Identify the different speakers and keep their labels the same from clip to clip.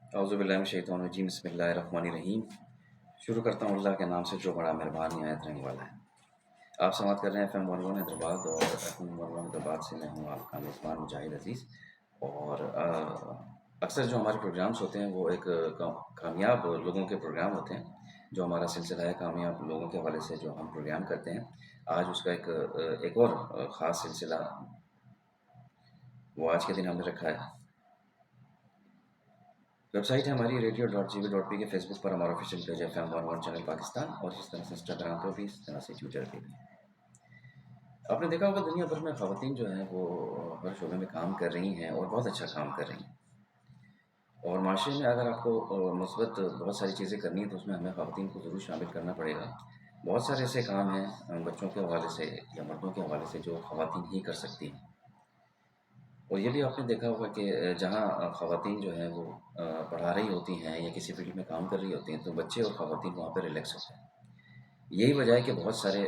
Speaker 1: औज़ुबिल्लाहिमिनश्शैतानिर्रजीम बिस्मिल्लाहिर्रहमानिर्रहीम। शुरू करता हूँ अल्लाह के नाम से जो बड़ा मेहरबान निहायत रहने वाला है। आप समाअत कर रहे हैं FM 11 हैदराबाद और FM 11 हैदराबाद से मैं हूँ आपका मेज़बान मुजाहिद अज़ीज़। और अक्सर जो हमारे प्रोग्राम्स होते हैं वो एक कामयाब लोगों के प्रोग्राम होते हैं। जो हमारा सिलसिला है कामयाब लोगों के हवाले से जो हम प्रोग्राम करते हैं, आज उसका एक और ख़ास सिलसिला वो आज के दिन हमने रखा है। वेबसाइट है हमारी radio.gv.p के फेसबुक पर हमारा ऑफिशियल पेज है FM 11 चैनल पाकिस्तान, और इस तरह से इंस्टाग्राम पर भी, इस तरह से ट्विटर पे भी। आपने देखा होगा दुनिया भर में ख़वातीन जो हैं वो हर शोबे में काम कर रही हैं और बहुत अच्छा काम कर रही हैं। और माशरे में अगर आपको मुस्बत बहुत सारी चीज़ें करनी है तो उसमें हमें ख़वातीन को ज़रूर शामिल करना पड़ेगा। बहुत सारे ऐसे काम हैं बच्चों के हवाले से या मर्दों के हवाले से जो ख़वातीन ही कर सकती हैं। और ये भी आपने देखा होगा कि जहाँ ख़वातीन जो हैं वो पढ़ा रही होती हैं या किसी फील्ड में काम कर रही होती हैं तो बच्चे और ख़वातीन वहाँ पे रिलैक्स होते हैं। यही वजह है कि बहुत सारे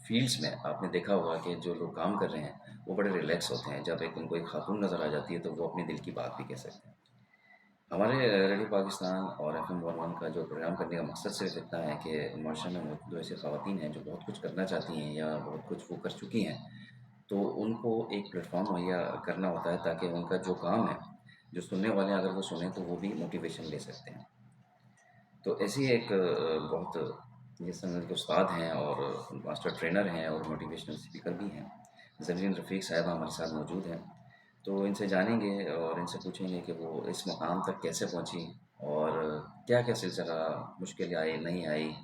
Speaker 1: फ़ील्ड्स में आपने देखा होगा कि जो लोग काम कर रहे हैं वो बड़े रिलैक्स होते हैं। जब उनको एक खातून नज़र आ जाती है तो वो अपने दिल की बात भी कह सकते हैं। हमारे रेडियो पाकिस्तान और FM 11 का जो प्रोग्राम करने का मकसद सिर्फ़ इतना है कि माशरे में मौजूद ऐसी ख़वातीन हैं जो बहुत कुछ करना चाहती हैं या बहुत कुछ वो कर चुकी हैं, तो उनको एक प्लेटफ़ॉर्म मुहैया करना होता है ताकि उनका जो काम है, जो सुनने वाले अगर वो सुनें तो वो भी मोटिवेशन ले सकते हैं। तो ऐसी एक बहुत ये समझ के उस्ताद हैं और मास्टर ट्रेनर हैं और मोटिवेशनल स्पीकर भी हैं। ज़रीन रफ़ीक साहिबा हमारे साथ मौजूद हैं। तो इनसे जानेंगे और इनसे पूछेंगे कि वो इस मुकाम तक कैसे पहुँची और क्या-क्या सिलसिला मुश्किलें आई, नहीं आई,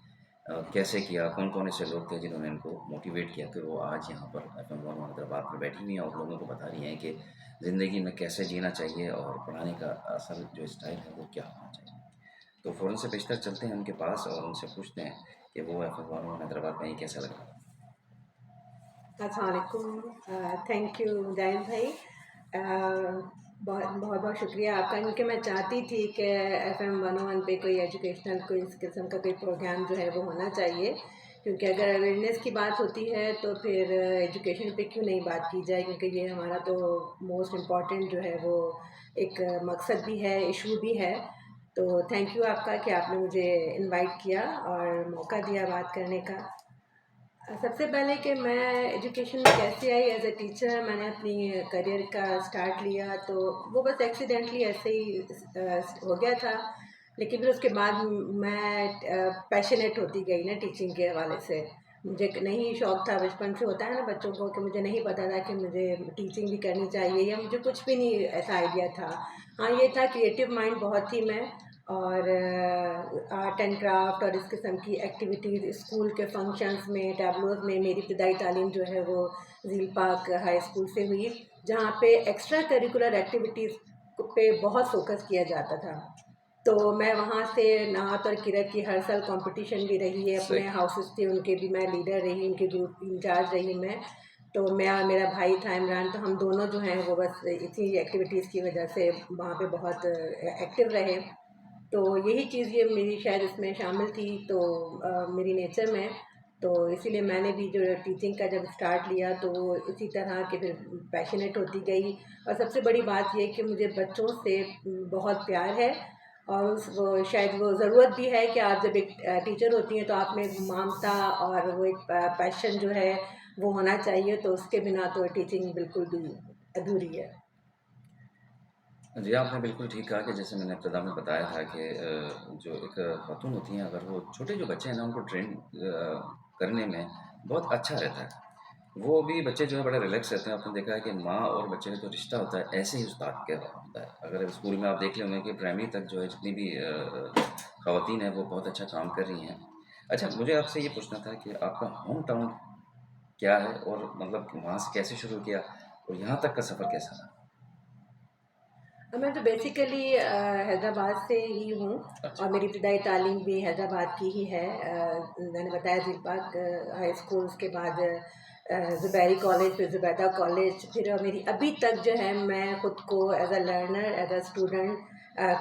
Speaker 1: कैसे किया, कौन-कौन ऐसे लोग थे जिन्होंने इनको मोटिवेट किया कि वो आज यहाँ पर FM 11 हैदराबाद में बैठी हुई हैं और लोगों को बता रही हैं कि ज़िंदगी में कैसे जीना चाहिए और पढ़ाने का असल जो स्टाइल है वो क्या होना चाहिए। तो फ़ौरन से पेशतर चलते हैं उनके पास और उनसे पूछते हैं कि वो FM 11 हैदराबाद में ये कैसा लगा।
Speaker 2: अस्सलाम वालेकुम। थैंक यू जाहिद भाई। बहुत बहुत बहुत शुक्रिया आपका, क्योंकि मैं चाहती थी कि FM 101 पे कोई एजुकेशनल कोई इस किस्म का कोई प्रोग्राम जो है वो होना चाहिए, क्योंकि अगर अवेयरनेस की बात होती है तो फिर एजुकेशन पे क्यों नहीं बात की जाए, क्योंकि ये हमारा तो मोस्ट इम्पॉर्टेंट जो है वो एक मकसद भी है, इशू भी है। तो थैंक यू आपका कि आपने मुझे इनवाइट किया और मौका दिया बात करने का। सबसे पहले कि मैं एजुकेशन में कैसे आई एज अ टीचर, मैंने अपनी करियर का स्टार्ट लिया तो वो बस एक्सीडेंटली ऐसे ही हो गया था। लेकिन फिर उसके बाद मैं पैशनेट होती गई ना टीचिंग के हवाले से। मुझे नहीं शौक था, बचपन से होता है ना बच्चों को, कि मुझे नहीं पता था कि मुझे टीचिंग भी करनी चाहिए या मुझे कुछ भी नहीं ऐसा आइडिया था। हाँ, ये था क्रिएटिव माइंड बहुत थी मैं, और आर्ट एंड क्राफ्ट और इस किस्म की एक्टिविटीज़ स्कूल के फंक्शंस में, टैबलोज़ में। मेरी इब्तदाई तालीम जो है वो झील पाक हाई स्कूल से हुई, जहाँ पे एक्स्ट्रा करिकुलर एक्टिविटीज़ पे बहुत फोकस किया जाता था। तो मैं वहाँ से नात और किरत की हर साल कंपटीशन भी रही है, अपने
Speaker 1: सही।
Speaker 2: हाउसेस थे उनके भी मैं लीडर रही, उनके ग्रुप इंचार्ज रही मैं। तो मैं और मेरा भाई था इमरान, तो हम दोनों जो हैं वो बस इसी एक्टिविटीज़ की वजह से वहाँ पे बहुत एक्टिव रहे। तो यही चीज़ ये मेरी शायद इसमें शामिल थी, तो मेरी नेचर में। तो इसीलिए मैंने भी जो टीचिंग का जब स्टार्ट लिया तो वो इसी तरह के फिर पैशनेट होती गई। और सबसे बड़ी बात ये कि मुझे बच्चों से बहुत प्यार है, और वो शायद वो ज़रूरत भी है कि आप जब एक टीचर होती हैं तो आप में एक ममता और वो एक पैशन जो है वो होना चाहिए, तो उसके बिना तो टीचिंग बिल्कुल भी अधूरी है।
Speaker 1: जी, आपने बिल्कुल ठीक कहा कि जैसे मैंने इब्तिदा में बताया था कि जो एक खातून होती हैं अगर वो छोटे जो बच्चे हैं ना उनको ट्रेन करने में बहुत अच्छा रहता है। वो भी बच्चे जो है बड़े रिलैक्स रहते हैं। आपने देखा है कि माँ और बच्चे का जो रिश्ता होता है ऐसे ही उस्ताद के होता है। अगर स्कूल में आप देख लें होंगे कि प्राइमरी तक जो है जितनी भी ख़वातीन हैं वो बहुत अच्छा काम कर रही हैं। अच्छा, मुझे आपसे ये पूछना था कि आपका होम टाउन क्या है और मतलब वहाँ से कैसे शुरू किया और यहाँ तक का सफ़र कैसा रहा?
Speaker 2: मैं तो बेसिकली हैदराबाद से ही हूँ,
Speaker 1: अच्छा।
Speaker 2: और मेरी इब्तदाई तालीम भी हैदराबाद की ही है। मैंने बताया झील पाक हाई स्कूल, उसके बाद ज़ुबैरी कॉलेज, फिर ज़ुबैदा कॉलेज, फिर मेरी अभी तक जो है मैं ख़ुद को as a learner, as a student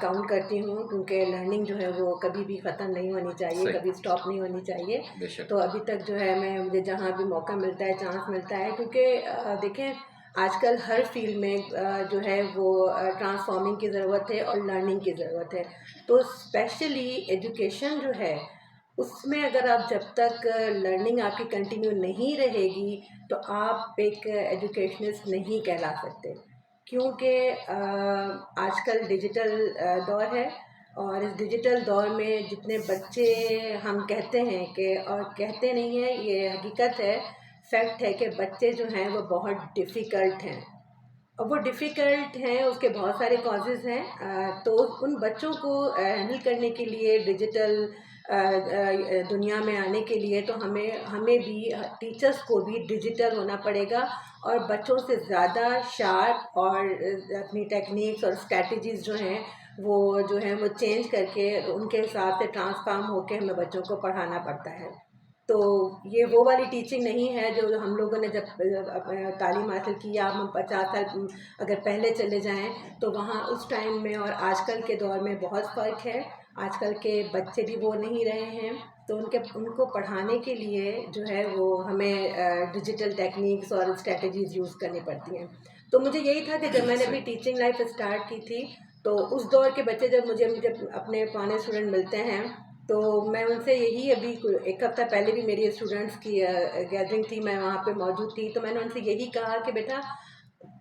Speaker 2: count करती हूँ, क्योंकि लर्निंग जो है वो कभी भी ख़त्म नहीं होनी चाहिए,
Speaker 1: सही।
Speaker 2: कभी स्टॉप नहीं होनी चाहिए।
Speaker 1: बेशक।
Speaker 2: तो अभी तक जो है मैं, मुझे जहाँ भी मौका मिलता है, चांस मिलता है, क्योंकि देखें आजकल हर फील्ड में जो है वो ट्रांसफॉर्मिंग की ज़रूरत है और लर्निंग की ज़रूरत है। तो स्पेशली एजुकेशन जो है उसमें अगर आप जब तक लर्निंग आपकी कंटिन्यू नहीं रहेगी तो आप एक एजुकेशनिस्ट नहीं कहला सकते, क्योंकि आजकल डिजिटल दौर है और इस डिजिटल दौर में जितने बच्चे हम कहते हैं कि, और कहते नहीं हैं, ये हकीकत है, फैक्ट है कि बच्चे जो हैं वो बहुत डिफ़िकल्ट हैं। और वो डिफ़िकल्ट हैं, उसके बहुत सारे कॉजेज़ हैं। तो उन बच्चों को हैंडल करने के लिए डिजिटल दुनिया में आने के लिए तो हमें हमें भी, टीचर्स को भी डिजिटल होना पड़ेगा और बच्चों से ज़्यादा शार्प और अपनी टेक्निक्स और स्ट्रैटेजीज़ जो हैं वो चेंज करके उनके हिसाब से ट्रांसफॉर्म होके हमें बच्चों को पढ़ाना पड़ता है। तो ये वो वाली टीचिंग नहीं है जो हम लोगों ने जब तालीम हासिल की, या हम 50 साल अगर पहले चले जाएं तो वहाँ उस टाइम में और आजकल के दौर में बहुत फ़र्क है। आजकल के बच्चे भी वो नहीं रहे हैं, तो उनको पढ़ाने के लिए जो है वो हमें डिजिटल टेक्निक्स और स्ट्रेटजीज़ यूज़ करनी पड़ती हैं। तो मुझे यही था कि जब मैंने अपनी टीचिंग लाइफ स्टार्ट की थी तो उस दौर के बच्चे जब मुझे जब अपने पुराने स्टूडेंट मिलते हैं तो मैं उनसे यही, अभी एक हफ्ता पहले भी मेरी स्टूडेंट्स की गैदरिंग थी, मैं वहाँ पे मौजूद थी, तो मैंने उनसे यही कहा कि बेटा,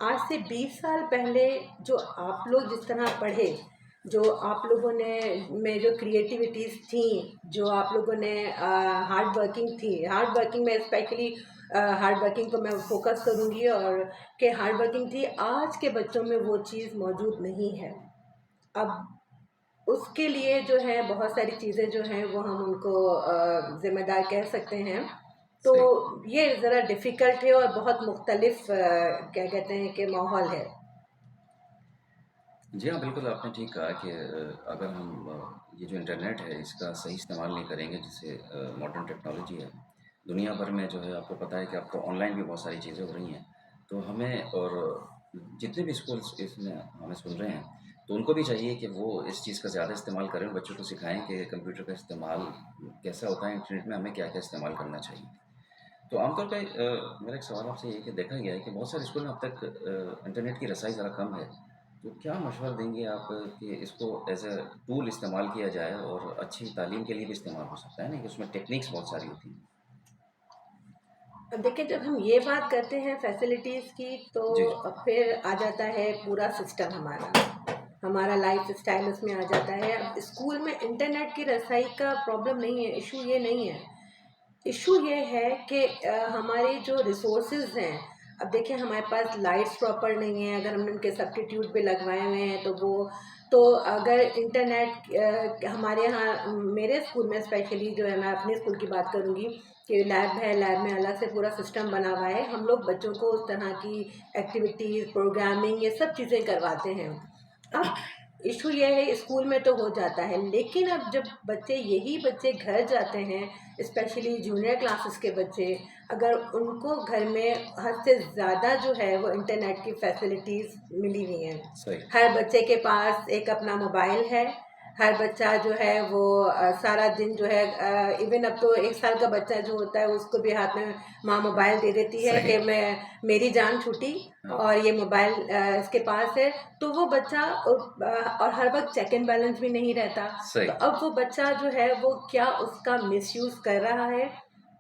Speaker 2: आज से 20 साल पहले जो आप लोग जिस तरह पढ़े, जो आप लोगों ने में जो क्रिएटिविटीज़ थी, जो आप लोगों ने हार्ड वर्किंग थी, हार्ड वर्किंग में स्पेशली हार्ड वर्किंग को मैं फोकस करूँगी, और कि हार्ड वर्किंग थी, आज के बच्चों में वो चीज़ मौजूद नहीं है। अब उसके लिए जो है बहुत सारी चीज़ें जो हैं वो हम उनको ज़िम्मेदार कह सकते हैं। तो
Speaker 1: सही।
Speaker 2: ये ज़रा डिफ़िकल्ट है और बहुत मुख्तलिफ क्या कहते हैं कि माहौल है।
Speaker 1: जी हाँ, बिल्कुल आपने ठीक कहा कि अगर हम ये जो इंटरनेट है इसका सही इस्तेमाल नहीं करेंगे, जिससे मॉडर्न टेक्नोलॉजी है, दुनिया भर में जो है आपको पता है कि आपको ऑनलाइन भी बहुत सारी चीज़ें हो रही हैं। तो हमें, और जितने भी स्कूल्स इसमें हमें सुन रहे हैं, तो उनको भी चाहिए कि वो इस चीज़ का ज़्यादा इस्तेमाल करें, बच्चों को सिखाएँ कि कंप्यूटर का इस्तेमाल कैसा होता है, इंटरनेट में हमें क्या-क्या इस्तेमाल करना चाहिए। तो आमतौर पे मेरा एक सवाल आपसे ये है कि देखा गया है कि बहुत सारे स्कूल में अब तक इंटरनेट की रसाई ज़रा कम है। तो क्या मशवरा देंगे आप कि इसको एज़ अ टूल इस्तेमाल किया जाए और अच्छी तालीम के लिए भी इस्तेमाल हो सकता है ना, कि उसमें टेक्निक्स बहुत सारी होती हैं?
Speaker 2: अब देखिए, जब हम ये बात करते हैं फैसिलिटीज़ की तो
Speaker 1: जी,
Speaker 2: फिर आ जाता है पूरा सिस्टम हमारा, हमारा लाइफ स्टाइल उसमें आ जाता है। अब स्कूल में इंटरनेट की रसाई का प्रॉब्लम नहीं है, इशू ये नहीं है। इशू ये है कि हमारे जो रिसोर्सेज हैं, अब देखिए हमारे पास लाइट्स प्रॉपर नहीं है, अगर हमने उनके सब्स्टिट्यूट भी लगवाए हुए हैं तो वो, तो अगर इंटरनेट हमारे यहाँ मेरे स्कूल में स्पेशली जो है, मैं अपने स्कूल की बात करूँगी कि लैब है, लैब में अलग से पूरा सिस्टम बना हुआ है, हम लोग बच्चों को उस तरह की एक्टिविटीज़, प्रोग्रामिंग, ये सब चीज़ें करवाते हैं। अब इशू ये है, स्कूल में तो हो जाता है, लेकिन अब जब बच्चे, यही बच्चे घर जाते हैं, स्पेशली जूनियर क्लासेस के बच्चे, अगर उनको घर में हद से ज़्यादा जो है वो इंटरनेट की फैसिलिटीज़ मिली हुई हैं।
Speaker 1: सही।
Speaker 2: हर बच्चे के पास एक अपना मोबाइल है, हर बच्चा जो है वो सारा दिन जो है, इवन अब तो 1 साल का बच्चा जो होता है उसको भी हाथ में माँ मोबाइल दे देती है
Speaker 1: सही।
Speaker 2: कि मैं, मेरी जान छूटी
Speaker 1: हाँ,
Speaker 2: और ये मोबाइल इसके पास है। तो वो बच्चा और हर वक्त चेक एंड बैलेंस भी नहीं रहता। तो
Speaker 1: सही।
Speaker 2: अब वो बच्चा जो है वो क्या उसका मिसयूज़ कर रहा है,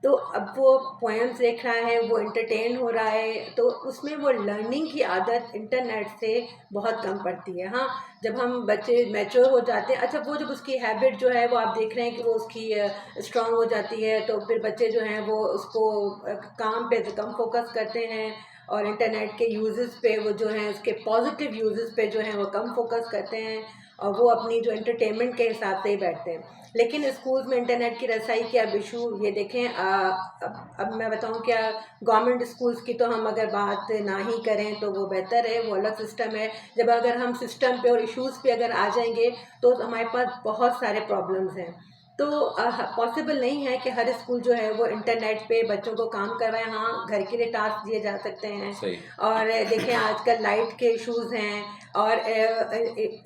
Speaker 2: तो अब वो पोएम्स देख रहा है, वो एंटरटेन हो रहा है, तो उसमें वो लर्निंग की आदत इंटरनेट से बहुत कम पड़ती है। हाँ, जब हम बच्चे मैच्योर हो जाते हैं, अच्छा, वो जब उसकी हैबिट जो है वो आप देख रहे हैं कि वो उसकी स्ट्रांग हो जाती है, तो फिर बच्चे जो हैं वो उसको काम पे कम फोकस करते हैं और इंटरनेट के यूजेस पे, वो जो हैं उसके पॉजिटिव यूजेस पे जो हैं वो कम फोकस करते हैं और वो अपनी जो एंटरटेनमेंट के हिसाब से ही बैठते हैं। लेकिन स्कूल्स में इंटरनेट की रसाई के अब इशू ये देखें, अब मैं बताऊं क्या, गवर्नमेंट स्कूल्स की तो हम अगर बात ना ही करें तो वो बेहतर है, वो अलग सिस्टम है। जब अगर हम सिस्टम पे और इश्यूज़ पे अगर आ जाएंगे तो हमारे पास बहुत सारे प्रॉब्लम्स हैं। तो पॉसिबल नहीं है कि हर स्कूल जो है वो इंटरनेट पे बच्चों को काम करवाए। हाँ, घर के लिए टास्क दिए जा सकते हैं।
Speaker 1: सही।
Speaker 2: और देखें आजकल लाइट के इश्यूज़ हैं और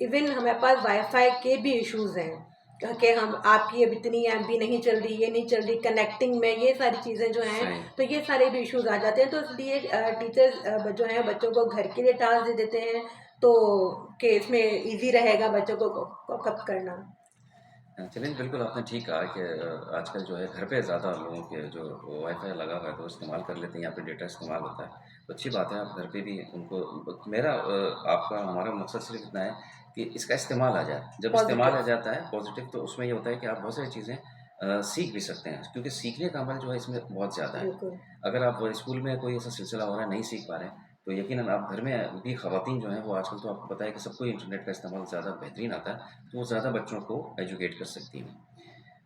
Speaker 2: इवन हमारे पास वाईफाई के भी इश्यूज़ हैं। कि हम आपकी अब इतनी एमबी नहीं चल रही, ये नहीं चल रही, कनेक्टिंग में ये सारी चीज़ें जो हैं,
Speaker 1: सही।
Speaker 2: तो ये सारे भी इश्यूज आ जाते हैं। तो इसलिए टीचर्स जो हैं बच्चों को घर के लिए टास्क दे देते हैं, तो कि इसमें इजी रहेगा बच्चों को कप करना।
Speaker 1: चलिए बिल्कुल आपने ठीक कहा कि आजकल जो है घर पे ज़्यादा लोगों के जो वाईफ़ाई लगा हुआ है तो इस्तेमाल कर लेते हैं, यहाँ पे डेटा इस्तेमाल होता है। तो अच्छी बात है आप घर पे भी उनको मेरा आपका हमारा मकसद सिर्फ़ इतना है कि इसका इस्तेमाल आ जाए। जब इस्तेमाल आ
Speaker 2: पॉजिटिव।
Speaker 1: जाता है पॉज़िटिव तो उसमें ये होता है कि आप बहुत सारी चीज़ें सीख भी सकते हैं क्योंकि सीखने का अमल जो है इसमें बहुत ज़्यादा है।
Speaker 2: बिल्कुल।
Speaker 1: अगर आप स्कूल में कोई ऐसा सिलसिला हो रहा है नहीं सीख पा रहे हैं, तो यकीनन आप घर में भी ख़वातीन जो हैं वो आजकल तो आपको पता है कि सबको इंटरनेट का इस्तेमाल ज़्यादा बेहतरीन आता है, तो वो ज़्यादा बच्चों को एजुकेट कर सकती हैं।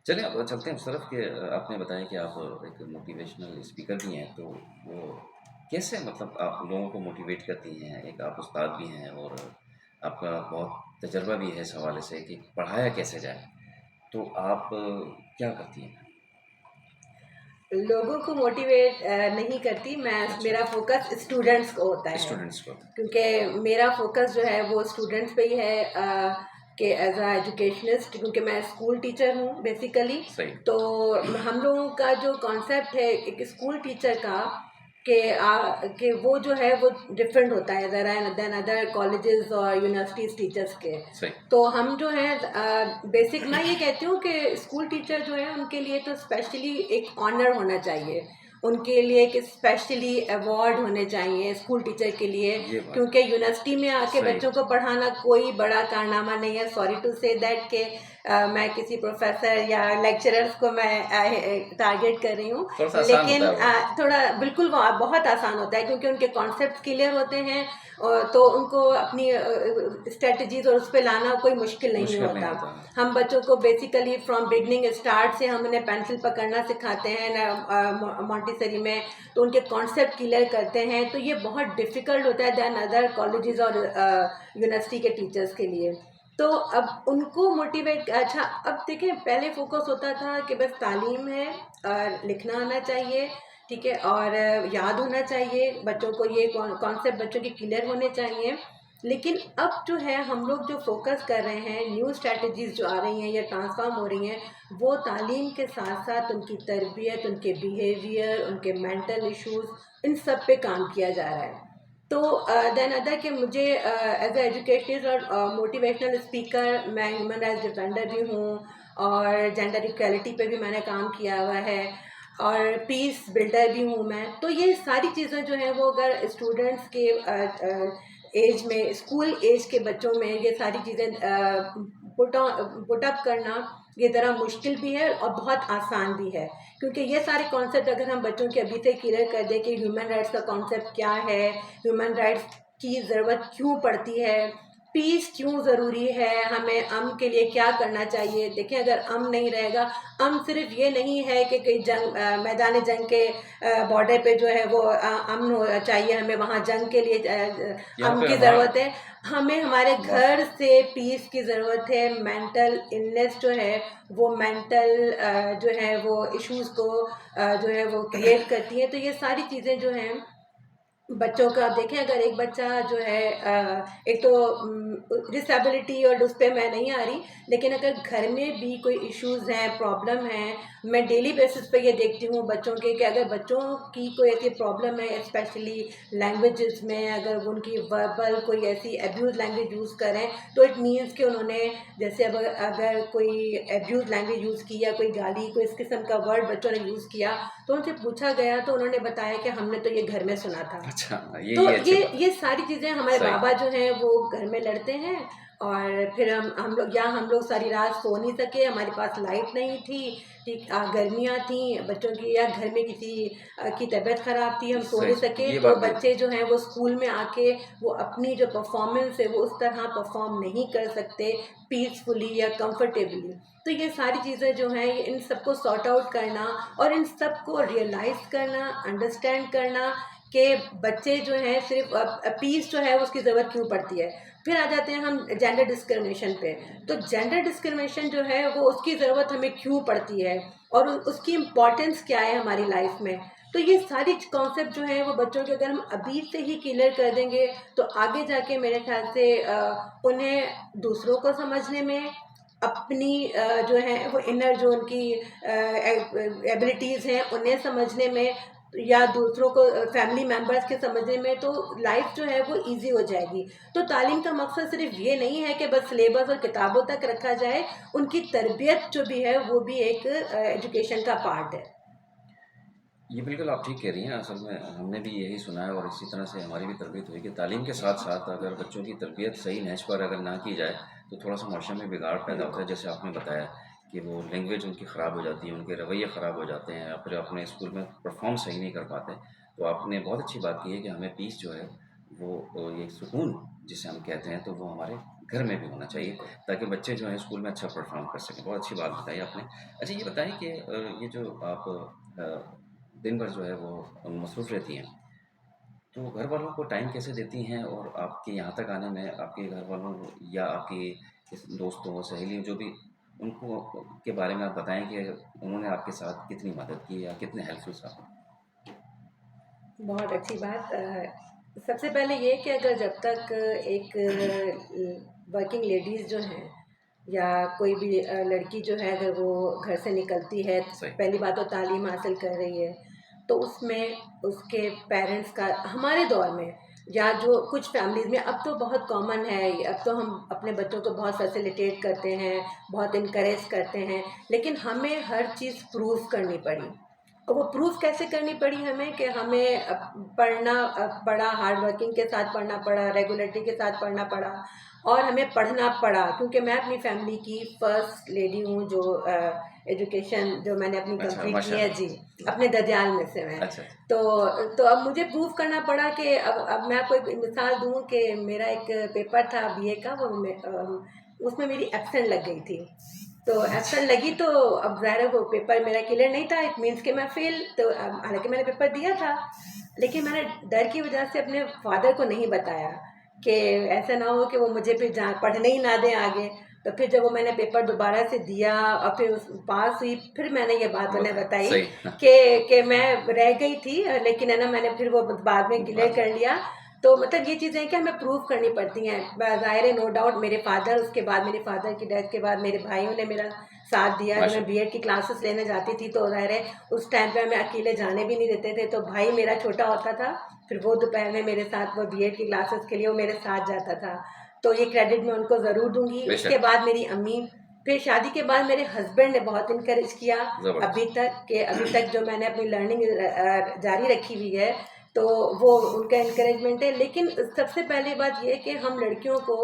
Speaker 1: चलिए अब चलते हैं उस तरफ कि आपने बताया कि आप एक मोटिवेशनल स्पीकर भी हैं, तो वो कैसे मतलब आप लोगों को मोटिवेट करती हैं? एक आप उस्ताद भी हैं और आपका बहुत तजुर्बा भी है इस हवाले से कि पढ़ाया कैसे जाए, तो आप क्या करती हैं?
Speaker 2: लोगों को मोटिवेट नहीं करती मैं,
Speaker 1: अच्छा,
Speaker 2: मेरा फोकस स्टूडेंट्स को होता है,
Speaker 1: स्टूडेंट्स को।
Speaker 2: क्योंकि मेरा फोकस जो है वो स्टूडेंट्स पे ही है, कि एज अ एजुकेशनिस्ट, क्योंकि मैं स्कूल टीचर हूँ बेसिकली।
Speaker 1: सही,
Speaker 2: तो हम लोगों का जो कॉन्सेप्ट है एक स्कूल टीचर का, कि वो जो है वो डिफरेंट होता है देन अदर कॉलेजेस और यूनिवर्सिटीज टीचर्स के।
Speaker 1: सही,
Speaker 2: तो हम जो है बेसिक मैं ये कहती हूँ कि स्कूल टीचर जो है उनके लिए तो स्पेशली एक ऑनर होना चाहिए, उनके लिए एक स्पेशली अवार्ड होने चाहिए स्कूल टीचर के लिए,
Speaker 1: ये बात
Speaker 2: क्योंकि यूनिवर्सिटी में आके
Speaker 1: सही,
Speaker 2: बच्चों को पढ़ाना कोई बड़ा कारनामा नहीं है। सॉरी टू से दैट कि मैं किसी प्रोफेसर या लेक्चरर्स को मैं टारगेट कर रही हूँ,
Speaker 1: थोड़ा-सा आसान होता
Speaker 2: लेकिन
Speaker 1: है वो,
Speaker 2: थोड़ा बिल्कुल वो बहुत आसान होता है क्योंकि उनके कॉन्सेप्ट क्लियर होते हैं, और तो उनको अपनी स्ट्रेटजीज और उस पर लाना कोई मुश्किल नहीं
Speaker 1: मुश्किल नहीं
Speaker 2: होता।
Speaker 1: होता।
Speaker 2: हम बच्चों को बेसिकली फ्रॉम बिगनिंग स्टार्ट से हम उन्हें पेंसिल पकड़ना सिखाते हैं मॉन्टेसरी में, तो उनके कॉन्सेप्ट क्लियर करते हैं, तो ये बहुत डिफ़िकल्ट होता है दैन अदर कॉलेजेस और यूनिवर्सिटी के टीचर्स के लिए। तो अब उनको मोटिवेट, अच्छा अब देखें पहले फोकस होता था कि बस तालीम है और लिखना आना चाहिए, ठीक है, और याद होना चाहिए बच्चों को, ये कॉन्सेप्ट बच्चों के क्लियर होने चाहिए। लेकिन अब जो है हम लोग जो फोकस कर रहे हैं, न्यू स्ट्रेटजीज जो आ रही हैं या ट्रांसफॉर्म हो रही हैं, वो तालीम के साथ साथ उनकी तरबियत, उनके बिहेवियर, उनके मेंटल इश्यूज, इन सब पे काम किया जा रहा है। तो देन अदर कि मुझे एज ए एजुकेशनिस्ट और मोटिवेशनल स्पीकर, मैं ह्यूमन राइट्स डिफेंडर भी हूँ, और जेंडर इक्वालिटी पे भी मैंने काम किया हुआ है, और पीस बिल्डर भी हूँ मैं। तो ये सारी चीज़ें जो हैं वो अगर स्टूडेंट्स के एज में, स्कूल एज के बच्चों में ये सारी चीज़ें पुट अप करना, ये ज़रा मुश्किल भी है और बहुत आसान भी है, क्योंकि ये सारे कॉन्सेप्ट अगर हम बच्चों के अभी से क्लियर कर दें कि ह्यूमन राइट्स का कॉन्सेप्ट क्या है, ह्यूमन राइट्स की ज़रूरत क्यों पड़ती है, पीस क्यों ज़रूरी है, हमें अमन के लिए क्या करना चाहिए। देखिए अगर अमन नहीं रहेगा, अमन सिर्फ ये नहीं है कि कहीं जंग, मैदान जंग के बॉर्डर पे जो है वो अमन हो चाहिए, हमें वहाँ जंग के लिए
Speaker 1: यहाँ
Speaker 2: अमन
Speaker 1: पे
Speaker 2: की
Speaker 1: हमारा
Speaker 2: ज़रूरत है, हमें हमारे
Speaker 1: माफ़
Speaker 2: घर से पीस की ज़रूरत है। मेंटल इलनेस जो है वो मेंटल जो है वो इश्यूज़ को जो है वो क्रिएट करती है। तो ये सारी चीज़ें जो हैं बच्चों का, आप देखें अगर एक बच्चा जो है एक तो डिसेबिलिटी और उस पर मैं नहीं आ रही, लेकिन अगर घर में भी कोई इश्यूज हैं, प्रॉब्लम है, मैं डेली बेसिस पे ये देखती हूँ बच्चों के कि अगर बच्चों की कोई ऐसी प्रॉब्लम है, स्पेशली लैंग्वेजेस में, अगर वो उनकी वर्बल कोई ऐसी एब्यूज लैंग्वेज यूज़ करें, तो इट मीन्स कि उन्होंने, जैसे अब अगर कोई एब्यूज लैंग्वेज यूज़ की या कोई गाली, कोई इस किस्म का वर्ड बच्चों ने यूज़ किया, तो उनसे पूछा गया तो उन्होंने बताया कि हमने तो ये घर में सुना था।
Speaker 1: अच्छा,
Speaker 2: तो
Speaker 1: ये अच्छी बात
Speaker 2: ये सारी चीज़ें हमारे
Speaker 1: सही,
Speaker 2: बाबा जो हैं वो घर में लड़ते हैं, और फिर हम लोग, या हम लोग सारी रात सो नहीं सके, हमारे पास लाइट नहीं थी, ठीक, गर्मियाँ थी बच्चों की, या घर में किसी की तबीयत ख़राब थी, हम सो नहीं सके,
Speaker 1: ये
Speaker 2: तो
Speaker 1: बात भी
Speaker 2: बच्चे जो हैं वो स्कूल में आके वो अपनी जो परफॉर्मेंस है वो उस तरह परफॉर्म नहीं कर सकते पीसफुली या कंफर्टेबली। तो ये सारी चीज़ें जो हैं, इन सबको सॉर्ट आउट करना और इन सबको रियलाइज़ करना, अंडरस्टैंड करना कि बच्चे जो हैं सिर्फ पीस जो है उसकी ज़रूरत क्यों पड़ती है। फिर आ जाते हैं हम जेंडर डिस्क्रिमिनेशन पे। तो जेंडर डिस्क्रिमिनेशन जो है वो उसकी ज़रूरत हमें क्यों पड़ती है, और उसकी इम्पोर्टेंस क्या है हमारी लाइफ में। तो ये सारी कॉन्सेप्ट जो है वो बच्चों के अगर हम अभी से ही क्लियर कर देंगे, तो आगे जाके मेरे ख्याल से उन्हें दूसरों को समझने में, अपनी जो है वो इनर जो उनकी एबिलिटीज़ हैं उन्हें समझने में या दूसरों को फैमिली मेम्बर्स के समझने में, तो लाइफ जो है वो इजी हो जाएगी। तो तालीम का मकसद सिर्फ ये नहीं है कि बस सिलेबस और किताबों तक रखा जाए, उनकी तरबियत जो भी है वो भी एक एजुकेशन का पार्ट है।
Speaker 1: ये बिल्कुल आप ठीक कह रही हैं। असल में हमने भी यही सुना है और इसी तरह से हमारी भी तरबियत हुई कि तालीम के साथ साथ अगर बच्चों की तरबियत सही नहज पर अगर ना की जाए तो थोड़ा-सा माशरे में बिगाड़ पैदा होता है।
Speaker 2: बिल्कुल।
Speaker 1: जैसे आपने बताया कि वो लैंग्वेज उनकी ख़राब हो जाती है, उनके रवैये ख़राब हो जाते हैं या फिर अपने स्कूल में परफ़ॉर्म सही नहीं कर पाते। तो आपने बहुत अच्छी बात की है कि हमें पीस जो है वो ये सुकून जिसे हम कहते हैं तो वो हमारे घर में भी होना चाहिए
Speaker 2: बिल्कुल।
Speaker 1: ताकि बच्चे जो हैं स्कूल में अच्छा परफ़ॉर्म कर सकें। बहुत अच्छी बात बताई आपने। अच्छा ये बताएँ कि ये जो आप दिन भर जो है वो मसरूफ़ रहती हैं, तो घर वालों को टाइम कैसे देती हैं? और आपके यहाँ तक आने में आपके घर वालों या आपकी किस दोस्तों, सहेलियों जो भी उनको के बारे में आप बताएँ कि उन्होंने आपके साथ कितनी मदद की या कितने हेल्पफुल साबित हुए?
Speaker 2: बहुत अच्छी बात। सबसे पहले ये कि अगर जब तक एक वर्किंग लेडीज़ जो हैं या कोई भी लड़की जो है अगर वो घर से निकलती है,
Speaker 1: सही,
Speaker 2: पहली बात तो तालीम हासिल कर रही है, तो उसमें उसके पेरेंट्स का हमारे दौर में या जो कुछ फैमिलीज़ में अब तो बहुत कॉमन है, अब तो हम अपने बच्चों को बहुत फैसिलिटेट करते हैं, बहुत इनकरेज करते हैं, लेकिन हमें हर चीज़ प्रूव करनी पड़ी। और वो प्रूफ कैसे करनी पड़ी हमें कि हमें पड़ा, हार्ड वर्किंग के साथ पढ़ना पड़ा, रेगुलरिटी के साथ पढ़ना पड़ा और हमें पढ़ना पड़ा, क्योंकि मैं अपनी फैमिली की फर्स्ट लेडी हूँ जो एजुकेशन जो मैंने अपनी
Speaker 1: अच्छा
Speaker 2: कंप्लीट की है
Speaker 1: माशाल्लाह।
Speaker 2: जी, अपने ददियाल में से मैं।
Speaker 1: अच्छा, अच्छा।
Speaker 2: तो अब मुझे प्रूफ करना पड़ा कि अब मैं आपको एक मिसाल दूँ कि मेरा एक पेपर था बीए का, उसमें मेरी एब्सेंट लग गई थी। तो
Speaker 1: अच्छा,
Speaker 2: एब्सेंट लगी तो अब ज़ाहिर है वो पेपर मेरा क्लियर नहीं था, इट मीन्स कि मैं फेल। तो हालांकि मैंने पेपर दिया था, लेकिन मैंने डर की वजह से अपने फादर को नहीं बताया कि ऐसा ना हो कि वो मुझे फिर जहाँ पढ़ने ही ना दें आगे। तो फिर जब वो मैंने पेपर दोबारा से दिया और फिर उस पास हुई, फिर मैंने ये बात उन्हें
Speaker 1: बताया,
Speaker 2: बताई
Speaker 1: सही।
Speaker 2: कि मैं रह गई थी, लेकिन है ना मैंने फिर वो बाद में क्लियर
Speaker 1: बाद में
Speaker 2: कर लिया। तो मतलब ये चीज़ें कि हमें प्रूव करनी पड़ती हैं। ज़ाहिर है नो डाउट मेरे फादर, उसके बाद मेरे फादर की डेथ के बाद मेरे भाइयों ने मेरा साथ दिया। जब मैं
Speaker 1: माशाल्लाह,
Speaker 2: बीएड की क्लासेस लेने जाती थी तो ज़ाहिर है उस टाइम पे हमें अकेले जाने भी नहीं देते थे, तो भाई मेरा छोटा होता था, फिर वो दोपहर में मेरे साथ वो बीएड की क्लासेस के लिए वो मेरे साथ जाता था। तो ये क्रेडिट मैं उनको ज़रूर दूंगी। उसके
Speaker 1: बेशक,
Speaker 2: बाद मेरी अम्मी, फिर शादी के बाद मेरे हस्बैंड ने बहुत इनकरेज किया अभी
Speaker 1: ज़बरदस्त।
Speaker 2: तक, कि अभी तक जो मैंने अपनी लर्निंग जारी रखी हुई है, तो वो उनका इनकरेजमेंट है। लेकिन सबसे पहली बात ये है कि हम लड़कियों को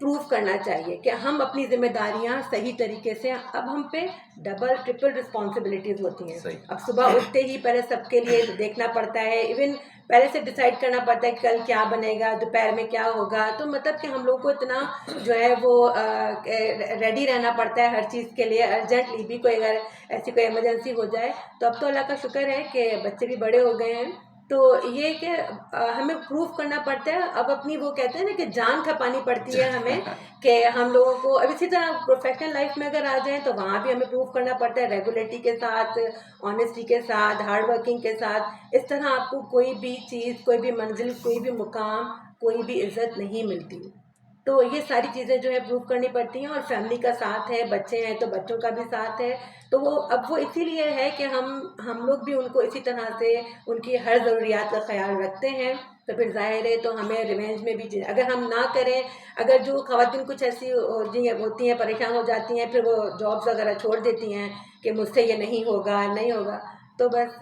Speaker 2: प्रूव करना चाहिए कि हम अपनी जिम्मेदारियां सही तरीके से, अब हम पे डबल ट्रिपल रिस्पॉन्सिबिलिटीज होती हैं।
Speaker 1: सही,
Speaker 2: अब सुबह उठते ही पहले सबके लिए देखना पड़ता है, इवन पहले से डिसाइड करना पड़ता है कि कल क्या बनेगा, दोपहर में क्या होगा। तो मतलब कि हम लोग को इतना जो है वो रेडी रहना पड़ता है हर चीज़ के लिए, अर्जेंटली भी कोई अगर ऐसी कोई इमरजेंसी हो जाए। तो अब तो अल्लाह का शुक्र है कि बच्चे भी बड़े हो गए हैं, तो ये कि हमें प्रूव करना पड़ता है। अब अपनी वो कहते हैं ना कि जान खपानी पड़ती है हमें, कि हम लोगों को अब इसी तरह प्रोफेशनल लाइफ में अगर आ जाएं तो वहाँ भी हमें प्रूव करना पड़ता है रेगुलरिटी के साथ, ऑनेस्टी के साथ, हार्ड वर्किंग के साथ। इस तरह आपको कोई भी चीज़, कोई भी मंजिल, कोई भी मुकाम, कोई भी इज्जत नहीं मिलती। तो ये सारी चीज़ें जो है प्रूव करनी पड़ती हैं, और फैमिली का साथ है, बच्चे हैं तो बच्चों का भी साथ है। तो वो अब वो इसीलिए है कि हम लोग भी उनको इसी तरह से उनकी हर ज़रूरियात का ख्याल रखते हैं। तो फिर ज़ाहिर है तो हमें रिवेंज में भी अगर हम ना करें, अगर जो ख़वातीन कुछ ऐसी होती हैं, परेशान हो जाती हैं, फिर वो जॉब्स वगैरह छोड़ देती हैं कि मुझसे ये नहीं होगा, नहीं होगा। तो बस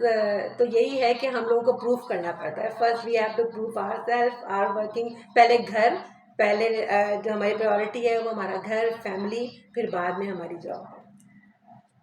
Speaker 2: तो यही है कि हम लोगों को प्रूफ करना पड़ता है। First we have to proof our self, are working. पहले घर, पहले जो हमारी प्रायोरिटी है वो हमारा घर, फैमिली, फिर बाद में हमारी जॉब।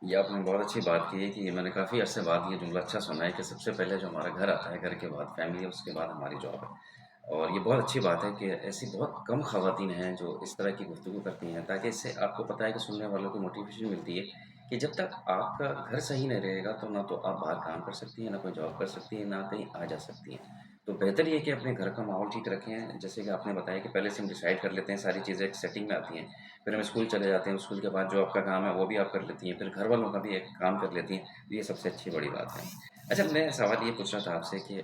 Speaker 1: ये आपने बहुत अच्छी बात की है कि ये मैंने काफ़ी अरसे बाद ये जुमला अच्छा सुना है कि सबसे पहले जो हमारा घर आता है, घर के बाद फैमिली है, उसके बाद हमारी जॉब है। और ये बहुत अच्छी बात है कि ऐसी बहुत कम ख़वातीन हैं जो इस तरह की गुफ्तगू करती हैं, ताकि इससे आपको पता है कि सुनने वालों को मोटिवेशन मिलती है कि जब तक आपका घर सही नहीं रहेगा तो ना तो आप बाहर काम कर सकती हैं, ना कोई जॉब कर सकती हैं, ना कहीं आ जा सकती हैं। तो बेहतर ये है कि अपने घर का माहौल ठीक रखें। जैसे कि आपने बताया कि पहले से हम डिसाइड कर लेते हैं, सारी चीज़ें एक सेटिंग में आती हैं। फिर हम स्कूल चले जाते हैं, स्कूल के बाद जो आपका काम है वो भी आप कर लेती हैं, फिर घर वालों का भी एक काम कर लेती हैं, ये सबसे अच्छी बड़ी बात है। अच्छा मैं सवाल ये पूछ रहा था आपसे कि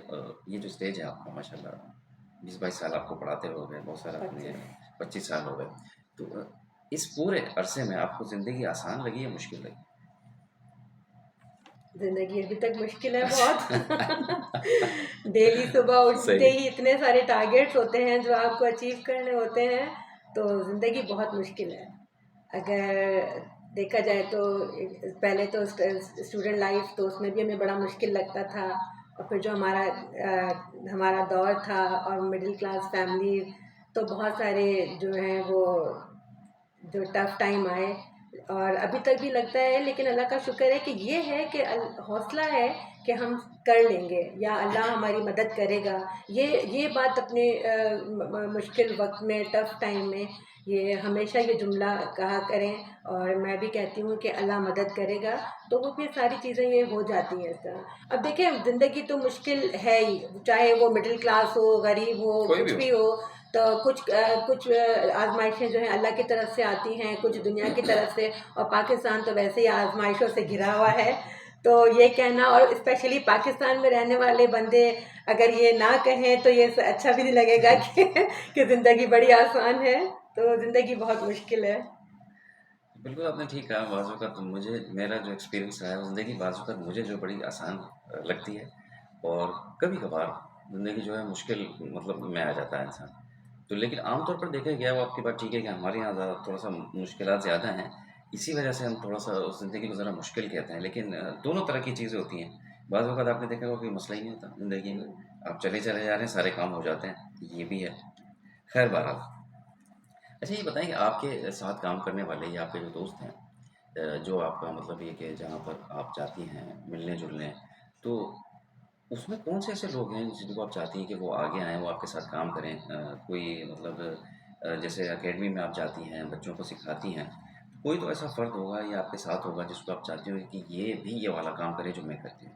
Speaker 1: ये जो स्टेज है आपका माशाल्लाह 20-22 साल आपको पढ़ाते हो गए, बहुत सारा अपने
Speaker 2: 25।
Speaker 1: 25 साल हो गए। तो इस पूरे अरसे में आपको ज़िंदगी आसान लगी या मुश्किल लगी?
Speaker 2: ज़िंदगी अभी तक मुश्किल है
Speaker 1: अच्छा।
Speaker 2: बहुत। डेली सुबह उठते
Speaker 1: सही।
Speaker 2: ही इतने सारे टारगेट्स होते हैं जो आपको अचीव करने होते हैं, तो ज़िंदगी बहुत मुश्किल है। अगर देखा जाए तो पहले तो स्टूडेंट लाइफ तो उसमें भी हमें बड़ा मुश्किल लगता था, और फिर जो हमारा दौर था और मिडिल क्लास फैमिली, तो बहुत सारे जो हैं वो जो टफ टाइम आए, और अभी तक भी लगता है, लेकिन अल्लाह का शुक्र है कि ये है कि हौसला है कि हम कर लेंगे या अल्लाह हमारी मदद करेगा। ये बात अपने मुश्किल वक्त में, टफ टाइम में, ये हमेशा ये जुमला कहा करें, और मैं भी कहती हूँ कि अल्लाह मदद करेगा, तो वो फिर सारी चीज़ें ये हो जाती हैं इस तरह। अब देखिए, ज़िंदगी तो मुश्किल है ही, चाहे वो मिडिल क्लास हो, गरीब हो,
Speaker 1: कोई भी
Speaker 2: कुछ
Speaker 1: हो।
Speaker 2: भी हो। तो कुछ आजमाइशें जो हैं अल्लाह की तरफ से आती हैं, कुछ दुनिया की तरफ से, और पाकिस्तान तो वैसे ही आजमाइशों से घिरा हुआ है। तो ये कहना, और स्पेशली पाकिस्तान में रहने वाले बंदे अगर ये ना कहें तो ये अच्छा भी नहीं लगेगा कि ज़िंदगी बड़ी आसान है। तो ज़िंदगी बहुत मुश्किल है।
Speaker 1: बिल्कुल, आपने ठीक कहा। बाज़-औक़ात मुझे, मेरा जो एक्सपीरियंस रहा है ज़िंदगी, बाज़-औक़ात मुझे जो बड़ी आसान लगती है, और कभी-कभार ज़िंदगी जो है मुश्किल मतलब में आ जाता है इंसान। तो लेकिन आम तौर पर देखा गया, वो आपकी बात ठीक है कि हमारे यहाँ ज़्यादा थोड़ा-सा मुश्किलात ज़्यादा हैं, इसी वजह से हम थोड़ा-सा उस ज़िंदगी को ज़रा मुश्किल कहते हैं। लेकिन दोनों तरह की चीज़ें होती हैं। बाज़-औक़ात आपने देखा होगा कोई मसला ही नहीं होता ज़िंदगी में, आप चले चले जा रहे हैं, सारे काम हो जाते हैं, ये भी है। ख़ैर बहरहाल, अच्छा ये बताएँ कि आपके साथ काम करने वाले या आपके जो दोस्त हैं, जो आपका मतलब ये कि जहाँ पर आप जाती हैं मिलने-जुलने, तो उसमें कौन से ऐसे लोग हैं जिनको आप चाहती हैं कि वो आगे आएँ, वो आपके साथ काम करें? कोई मतलब जैसे अकेडमी में आप जाती हैं, बच्चों को सिखाती हैं, कोई तो ऐसा फ़र्द होगा या आपके साथ होगा जिसको आप चाहती हो कि ये भी ये वाला काम करे जो मैं करती हूँ?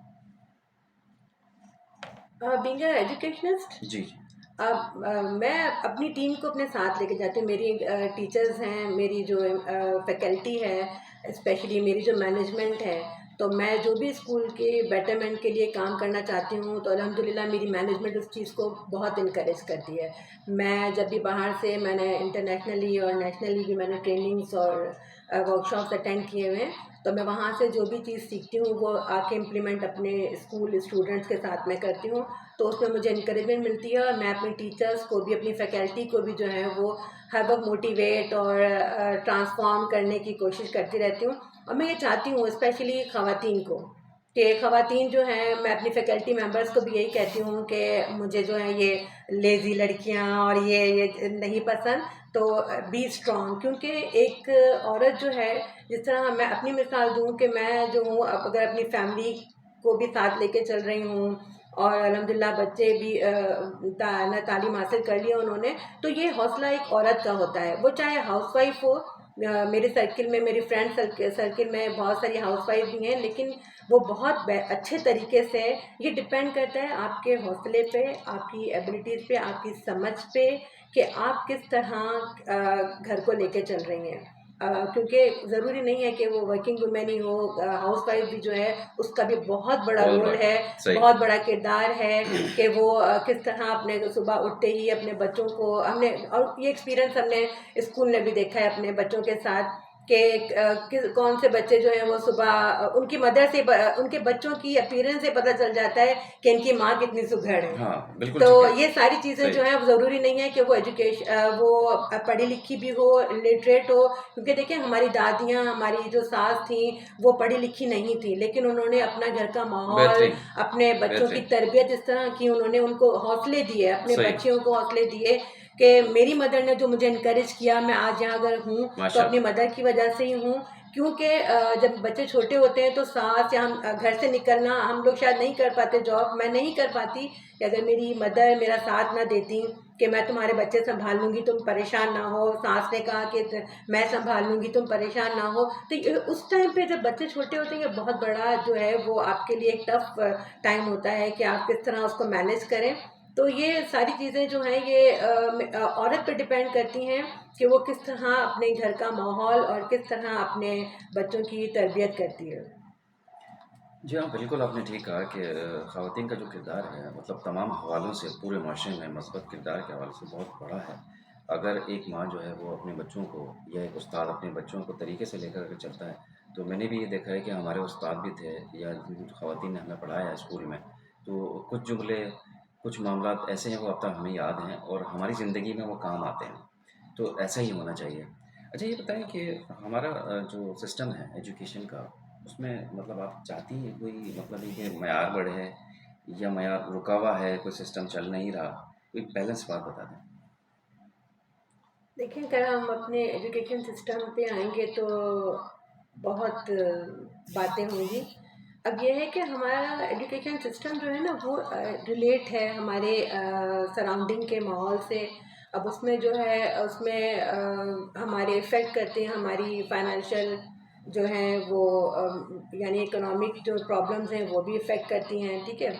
Speaker 2: बीइंग अ एजुकेशनिस्ट,
Speaker 1: जी, जी।
Speaker 2: मैं अपनी टीम को अपने साथ लेके जाती हूँ। मेरी टीचर्स हैं, मेरी जो फैकल्टी है, स्पेशली मेरी जो मैनेजमेंट है, तो मैं जो भी स्कूल के बेटरमेंट के लिए काम करना चाहती हूँ, तो अल्हम्दुलिल्लाह मेरी मैनेजमेंट उस चीज़ को बहुत इनकरेज करती है। मैं जब भी बाहर से, मैंने इंटरनेशनली और नेशनली भी मैंने ट्रेनिंग्स और वर्कशॉप्स अटेंड किए हुए हैं, तो मैं वहाँ से जो भी चीज़ सीखती हूँ वो आके इम्प्लीमेंट अपने स्कूल स्टूडेंट्स के साथ में करती हूँ। तो उसमें मुझे इंकरेजमेंट मिलती है, और मैं अपनी टीचर्स को भी, अपनी फैकल्टी को भी जो है वो हर वक्त मोटिवेट और ट्रांसफॉर्म करने की कोशिश करती रहती हूँ। और मैं ये चाहती हूँ स्पेशली ख़वातीन को, कि ख़वातीन जो हैं, मैं अपनी फैकल्टी मेंबर्स को भी यही कहती हूँ कि मुझे जो है ये लेज़ी लड़कियाँ और ये नहीं पसंद। तो बी स्ट्रॉन्ग, क्योंकि एक औरत जो है, जिस तरह मैं अपनी मिसाल दूँ कि मैं जो हूँ, अब अगर अपनी फैमिली को भी साथ लेके चल रही हूँ, और अल्हम्दुलिल्लाह बच्चे भी तालीम हासिल कर लिया उन्होंने, तो ये हौसला एक औरत का होता है, वो चाहे हाउसवाइफ हो। मेरे सर्किल में, मेरी फ्रेंड सर्किल में बहुत सारी हाउसवाइफ भी हैं, लेकिन वो बहुत अच्छे तरीके से, ये डिपेंड करता है आपके हौसले पे, आपकी एबिलिटीज़ पे, आपकी समझ पे, कि आप किस तरह घर को लेके चल रही हैं। क्योंकि ज़रूरी नहीं है कि वो वर्किंग वुमेन ही हो, हाउसवाइफ भी जो है उसका भी बहुत बड़ा
Speaker 1: बहुत
Speaker 2: रोल
Speaker 1: बड़ा।
Speaker 2: है,
Speaker 1: सही।
Speaker 2: बहुत बड़ा किरदार है, कि वो किस तरह अपने सुबह उठते ही अपने बच्चों को, हमने, और ये एक्सपीरियंस हमने स्कूल में भी देखा है अपने बच्चों के साथ, कि कौन से बच्चे जो हैं वो सुबह उनकी मदर से, उनके बच्चों की अपीयरेंस से पता चल जाता है कि इनकी माँ कितनी सुघड़ है।
Speaker 1: हाँ, बिल्कुल
Speaker 2: तो
Speaker 1: ठीक है।
Speaker 2: ये सारी चीज़ें
Speaker 1: सही।
Speaker 2: जो हैं, ज़रूरी नहीं है कि वो पढ़ी लिखी भी हो, लिटरेट हो, क्योंकि देखिए हमारी दादियाँ, हमारी जो सास थी, वो पढ़ी लिखी नहीं थी, लेकिन उन्होंने अपना घर का माहौल,
Speaker 1: बेहतरीन,
Speaker 2: अपने बच्चों की
Speaker 1: बेहतरीन।
Speaker 2: तरबियत इस तरह की, उन्होंने उनको हौसले दिए, अपने
Speaker 1: सही।
Speaker 2: बच्चियों को हौसले दिए, कि मेरी मदर ने जो मुझे इनकरेज किया, मैं आज यहाँ अगर हूँ तो अपनी
Speaker 1: माशाअल्लाह।
Speaker 2: मदर की वजह से ही हूँ। क्योंकि जब बच्चे छोटे होते हैं तो सास या हम घर से निकलना हम लोग शायद नहीं कर पाते, जॉब मैं नहीं कर पाती, कि अगर मेरी मदर मेरा साथ ना देती, कि मैं तुम्हारे बच्चे संभाल लूँगी, तुम परेशान ना हो, सास ने कहा कि मैं संभाल लूँगी, तुम परेशान ना हो। तो ये उस टाइम पे जब बच्चे छोटे होते हैं, ये बहुत बड़ा जो है वो आपके लिए एक टफ टाइम होता है, कि आप किस तरह उसको मैनेज करें। तो ये सारी चीज़ें जो हैं ये औरत पे डिपेंड करती हैं, कि वो किस तरह अपने घर का माहौल और किस तरह अपने बच्चों की तरबियत करती है।
Speaker 1: जी हाँ, बिल्कुल आपने ठीक कहा कि ख़वातीन का जो किरदार है मतलब तमाम हवालों से पूरे माशरे में मस्बत किरदार के हवाले से बहुत बड़ा है। अगर एक माँ जो है वो अपने बच्चों को या एक उस्ताद अपने बच्चों को तरीके से लेकर के चलता है, तो मैंने भी ये देखा है कि हमारे उस्ताद भी थे या जिन ख़वातीन ने हमें पढ़ाया है स्कूल में, तो कुछ जुमले, कुछ मामलात ऐसे हैं वो अब तक हमें याद हैं और हमारी ज़िंदगी में वो काम आते हैं। तो ऐसा ही होना चाहिए। अच्छा ये बताएँ कि हमारा जो सिस्टम है एजुकेशन का, उसमें मतलब आप चाहती हैं कोई मतलब ये कि मयार बढ़े या मयार रुका हुआ है, कोई सिस्टम चल नहीं रहा? कोई बैलेंस बात बता दें।
Speaker 2: देखिए, अगर हम अपने एजुकेशन सिस्टम पे आएँगे तो बहुत बातें होंगी। अब ये है कि हमारा एजुकेशन सिस्टम जो है ना वो रिलेट है हमारे सराउंडिंग के माहौल से। अब उसमें जो है उसमें हमारे इफ़ेक्ट करते हैं हमारी फाइनेंशियल जो हैं वो यानी इकोनॉमिक जो प्रॉब्लम्स हैं वो भी इफ़ेक्ट करती हैं, ठीक है?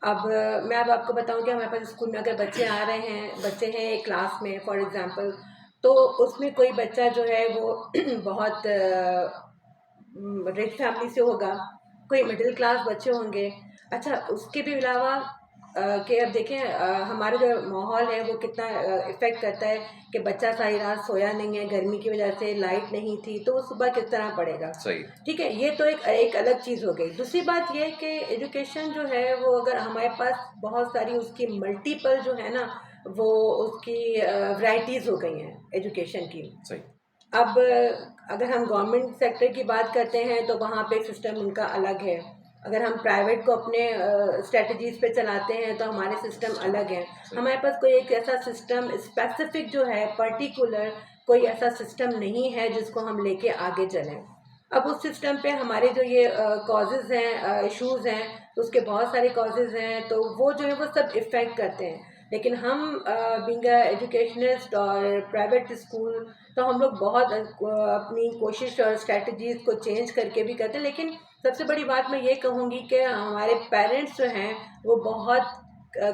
Speaker 2: अब मैं अब आपको बताऊँ कि हमारे पास स्कूल में अगर बच्चे आ रहे हैं, बच्चे हैं एक क्लास में फॉर एग्ज़ाम्पल, तो उसमें कोई बच्चा जो है वो बहुत रिच फैमिली से होगा, कोई मिडिल क्लास बच्चे होंगे। अच्छा, उसके भी अलावा कि अब देखें हमारा जो माहौल है वो कितना इफ़ेक्ट करता है कि बच्चा सारी रात सोया नहीं है, गर्मी की वजह से लाइट नहीं थी, तो वो सुबह किस तरह पढ़ेगा?
Speaker 1: सही।
Speaker 2: ठीक है, ये तो एक एक अलग चीज़ हो गई। दूसरी बात ये है कि एजुकेशन जो है वो अगर हमारे पास बहुत सारी उसकी मल्टीपल जो है ना, वो उसकी वैराइटीज़ हो गई हैं एजुकेशन की।
Speaker 1: सही।
Speaker 2: अब अगर हम गवर्नमेंट सेक्टर की बात करते हैं तो वहाँ पे सिस्टम उनका अलग है। अगर हम प्राइवेट को अपने स्ट्रेटजीज़ पे चलाते हैं तो हमारे सिस्टम अलग हैं।
Speaker 1: सही।
Speaker 2: हमारे पास कोई एक ऐसा सिस्टम स्पेसिफिक जो है पर्टिकुलर कोई ऐसा सिस्टम नहीं है जिसको हम लेके आगे चलें। अब उस सिस्टम पे हमारे जो ये कॉजेज़ हैं इश्यूज़ हैं, तो उसके बहुत सारे कॉजेज़ हैं, तो वो जो है वो सब इफ़ेक्ट करते हैं। लेकिन हम बीइंग अ एजुकेशनिस्ट और प्राइवेट स्कूल, तो हम लोग बहुत अपनी कोशिश और स्ट्रैटेजीज़ को चेंज करके भी करते हैं। लेकिन सबसे बड़ी बात मैं ये कहूँगी कि हमारे पेरेंट्स जो हैं वो बहुत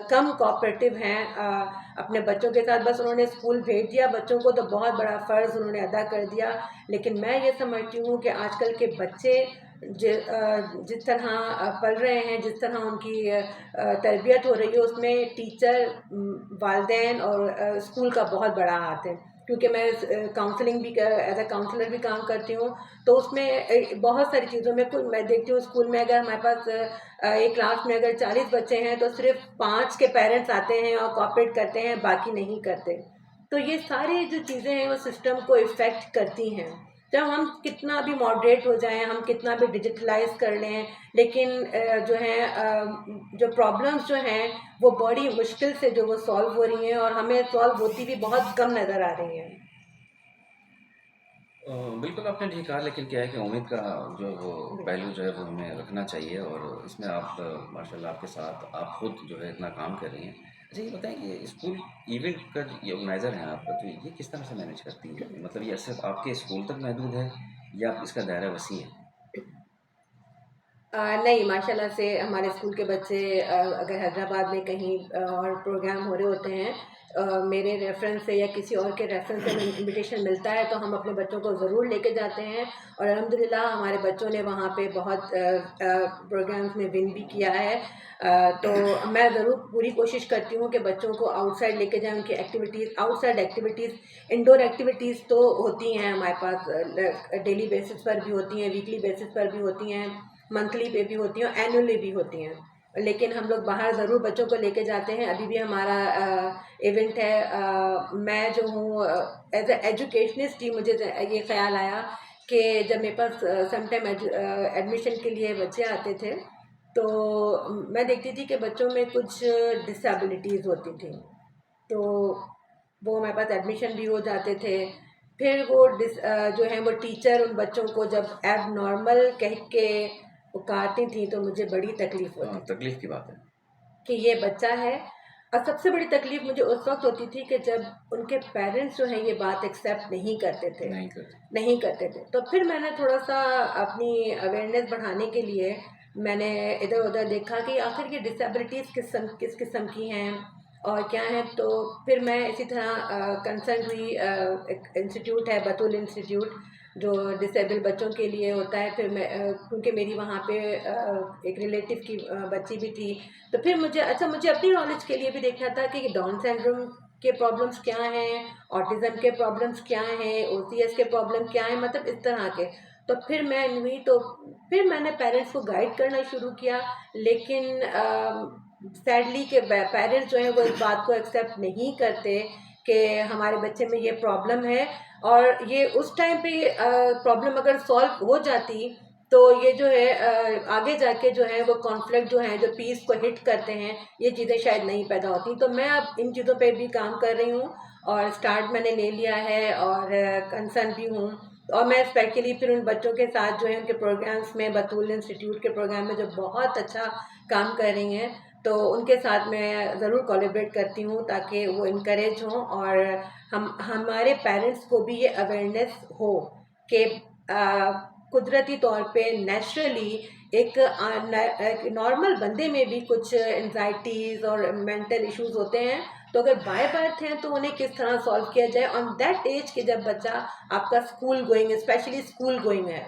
Speaker 2: कम कोऑपरेटिव हैं अपने बच्चों के साथ। बस उन्होंने स्कूल भेज दिया बच्चों को तो बहुत बड़ा फ़र्ज़ उन्होंने अदा कर दिया। लेकिन मैं ये समझती हूँ कि आजकल के बच्चे जिस तरह पल रहे हैं, जिस तरह उनकी तरबियत हो रही है, उसमें टीचर, वालिदैन और स्कूल का बहुत बड़ा हाथ है। क्योंकि मैं काउंसलिंग भी एज अ काउंसलर भी काम करती हूँ, तो उसमें बहुत सारी चीज़ों में कुछ मैं देखती हूँ स्कूल में अगर हमारे पास एक क्लास में अगर 40 बच्चे हैं तो सिर्फ 5 के पेरेंट्स आते हैं और कोऑपरेट करते हैं, बाकी नहीं करते। तो ये सारी जो चीज़ें हैं वो सिस्टम को इफ़ेक्ट करती हैं। चाहे हम कितना भी मॉडरेट हो जाएँ, हम कितना भी डिजिटलाइज़ कर लें, लेकिन जो है जो प्रॉब्लम्स जो हैं वो बड़ी मुश्किल से जो वो सॉल्व हो रही हैं और हमें सॉल्व होती भी बहुत कम नज़र आ रही हैं।
Speaker 1: बिल्कुल आपने ठीक कहा, लेकिन क्या है कि उम्मीद का जो वो
Speaker 2: बिल्कुल।
Speaker 1: पहलू जो है वो हमें रखना चाहिए और इसमें आप माशाल्लाह आपके साथ आप खुद जो है इतना काम कर रही हैं। अच्छा ये बताएँ कि स्कूल इवेंट का ये ऑर्गेनाइज़र हैं आप, तो ये किस तरह से मैनेज करती हैं? मतलब ये सिर्फ़ आपके स्कूल तक महदूद है या इसका दायरा वसी है?
Speaker 2: नहीं, माशाल्लाह से हमारे स्कूल के बच्चे अगर हैदराबाद में कहीं और प्रोग्राम हो रहे होते हैं, मेरे रेफ़रेंस से या किसी और के रेफ़रेंस से हमें इनविटेशन मिलता है तो हम अपने बच्चों को ज़रूर लेके जाते हैं और अल्हम्दुलिल्लाह हमारे बच्चों ने वहाँ पे बहुत प्रोग्राम्स में विन भी किया है। तो मैं ज़रूर पूरी कोशिश करती हूँ कि बच्चों को आउटसाइड लेके जाएँ, उनकी activities, outside activities, indoor activities तो होती हैं हमारे पास, डेली बेसिस पर भी होती हैं, वीकली बेसिस पर भी होती हैं, मंथली पे भी होती हैं और एनुअली भी होती हैं। लेकिन हम लोग बाहर ज़रूर बच्चों को लेके जाते हैं। अभी भी हमारा इवेंट है, मैं जो हूँ एज़ अ एजुकेशनिस्ट ही मुझे ये ख़्याल आया कि जब मेरे पास समटाइम एडमिशन के लिए बच्चे आते थे, तो मैं देखती थी कि बच्चों में कुछ डिसेबिलिटीज़ होती थी। तो वो हमारे पास एडमिशन भी हो जाते थे। फिर वो जो है वो टीचर उन बच्चों को जब एबनॉर्मल कह के पुकारती थी तो मुझे बड़ी तकलीफ़ होती थी
Speaker 1: तकलीफ़ की बात है।
Speaker 2: कि ये बच्चा है। और सबसे बड़ी तकलीफ़ मुझे उस वक़्त होती थी कि जब उनके पेरेंट्स जो हैं ये बात एक्सेप्ट नहीं करते थे,
Speaker 1: नहीं करते।
Speaker 2: नहीं करते थे। तो फिर मैंने थोड़ा-सा अपनी अवेयरनेस बढ़ाने के लिए मैंने इधर-उधर देखा कि आखिर ये डिसेबिलिटीज़ किस किस्म की हैं और क्या हैं। तो फिर मैं इसी तरह कंसर्न हुई, एक इंस्टीट्यूट है बतूल इंस्टीट्यूट जो डिसेबल बच्चों के लिए होता है। फिर मैं क्योंकि मेरी वहाँ पे एक रिलेटिव की बच्ची भी थी, तो फिर मुझे अपनी नॉलेज के लिए भी देखना था कि डाउन सिंड्रोम के प्रॉब्लम्स क्या हैं, ऑटिज़म के प्रॉब्लम्स क्या हैं, ओसीएस के प्रॉब्लम क्या हैं, मतलब इस तरह के। तो फिर मैं हुई तो फिर मैंने पेरेंट्स को गाइड करना शुरू किया, लेकिन सैडली के पेरेंट्स जो हैं वो इस बात को एक्सेप्ट नहीं करते कि हमारे बच्चे में ये प्रॉब्लम है। और ये उस टाइम पे प्रॉब्लम अगर सॉल्व हो जाती तो ये जो है आगे जाके जो है वो कॉन्फ्लिक्ट जो है जो पीस को हिट करते हैं, ये चीज़ें शायद नहीं पैदा होती। तो मैं अब इन चीज़ों पे भी काम कर रही हूँ और स्टार्ट मैंने ले लिया है और कंसर्न भी हूँ। और मैं स्पेशली फिर उन बच्चों के साथ जो है उनके प्रोग्राम्स में, बतूल इंस्टीट्यूट के प्रोग्राम में जो बहुत अच्छा काम कर रही हैं, तो उनके साथ मैं ज़रूर कोलैबोरेट करती हूँ ताकि वो इनकरेज हों और हम हमारे पेरेंट्स को भी ये अवेयरनेस हो कि कुदरती तौर पे नेचुरली एक नॉर्मल बंदे में भी कुछ एनजाइटीज़ और मेंटल इश्यूज होते हैं। तो अगर बाय बर्थ हैं तो उन्हें किस तरह सॉल्व किया जाए ऑन दैट एज कि जब बच्चा आपका school going, specially school going है।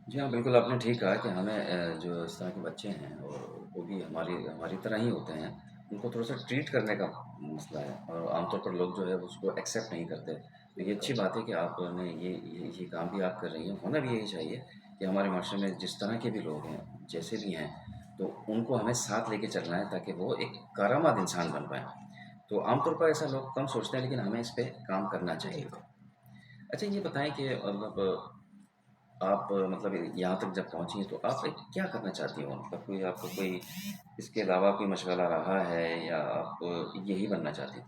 Speaker 1: जी हाँ, बिल्कुल आपने ठीक कहा कि हमें जो इस तरह के बच्चे हैं और वो भी हमारी हमारी तरह ही होते हैं, उनको थोड़ा-सा ट्रीट करने का मसला है और आमतौर पर लोग जो है उसको एक्सेप्ट नहीं करते। तो ये अच्छी
Speaker 2: बिल्कुल।
Speaker 1: बात है कि आपने ये काम भी आप कर रही हैं, होना भी यही चाहिए कि हमारे माशरे में जिस तरह के भी लोग हैं, जैसे भी हैं, तो उनको हमें साथ लेके चलना है ताकि वो एक कारामद इंसान बन पाएँ। तो आमतौर पर ऐसा लोग कम सोचते हैं लेकिन हमें इस पे काम करना चाहिए।
Speaker 2: बिल्कुल।
Speaker 1: अच्छा ये बताएँ कि मतलब आप मतलब यहाँ तक जब पहुँची हैं तो आप एक क्या करना चाहती हो? मतलब कोई आपको कोई इसके अलावा कोई मशग़ला रहा है या आप यही बनना चाहती थी?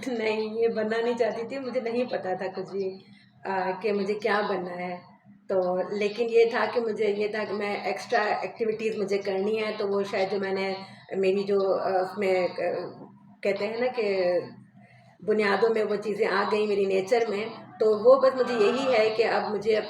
Speaker 2: नहीं, ये बनना नहीं चाहती थी, मुझे नहीं पता था कुछ भी कि मुझे क्या बनना है। तो लेकिन ये था कि मुझे ये था कि मैं एक्स्ट्रा एक्टिविटीज़ मुझे करनी है, तो वो शायद जो मैंने मेरी जो उसमें कहते हैं ना कि बुनियादों में वो चीज़ें आ गई मेरी नेचर में। तो वो बस मुझे यही है कि अब मुझे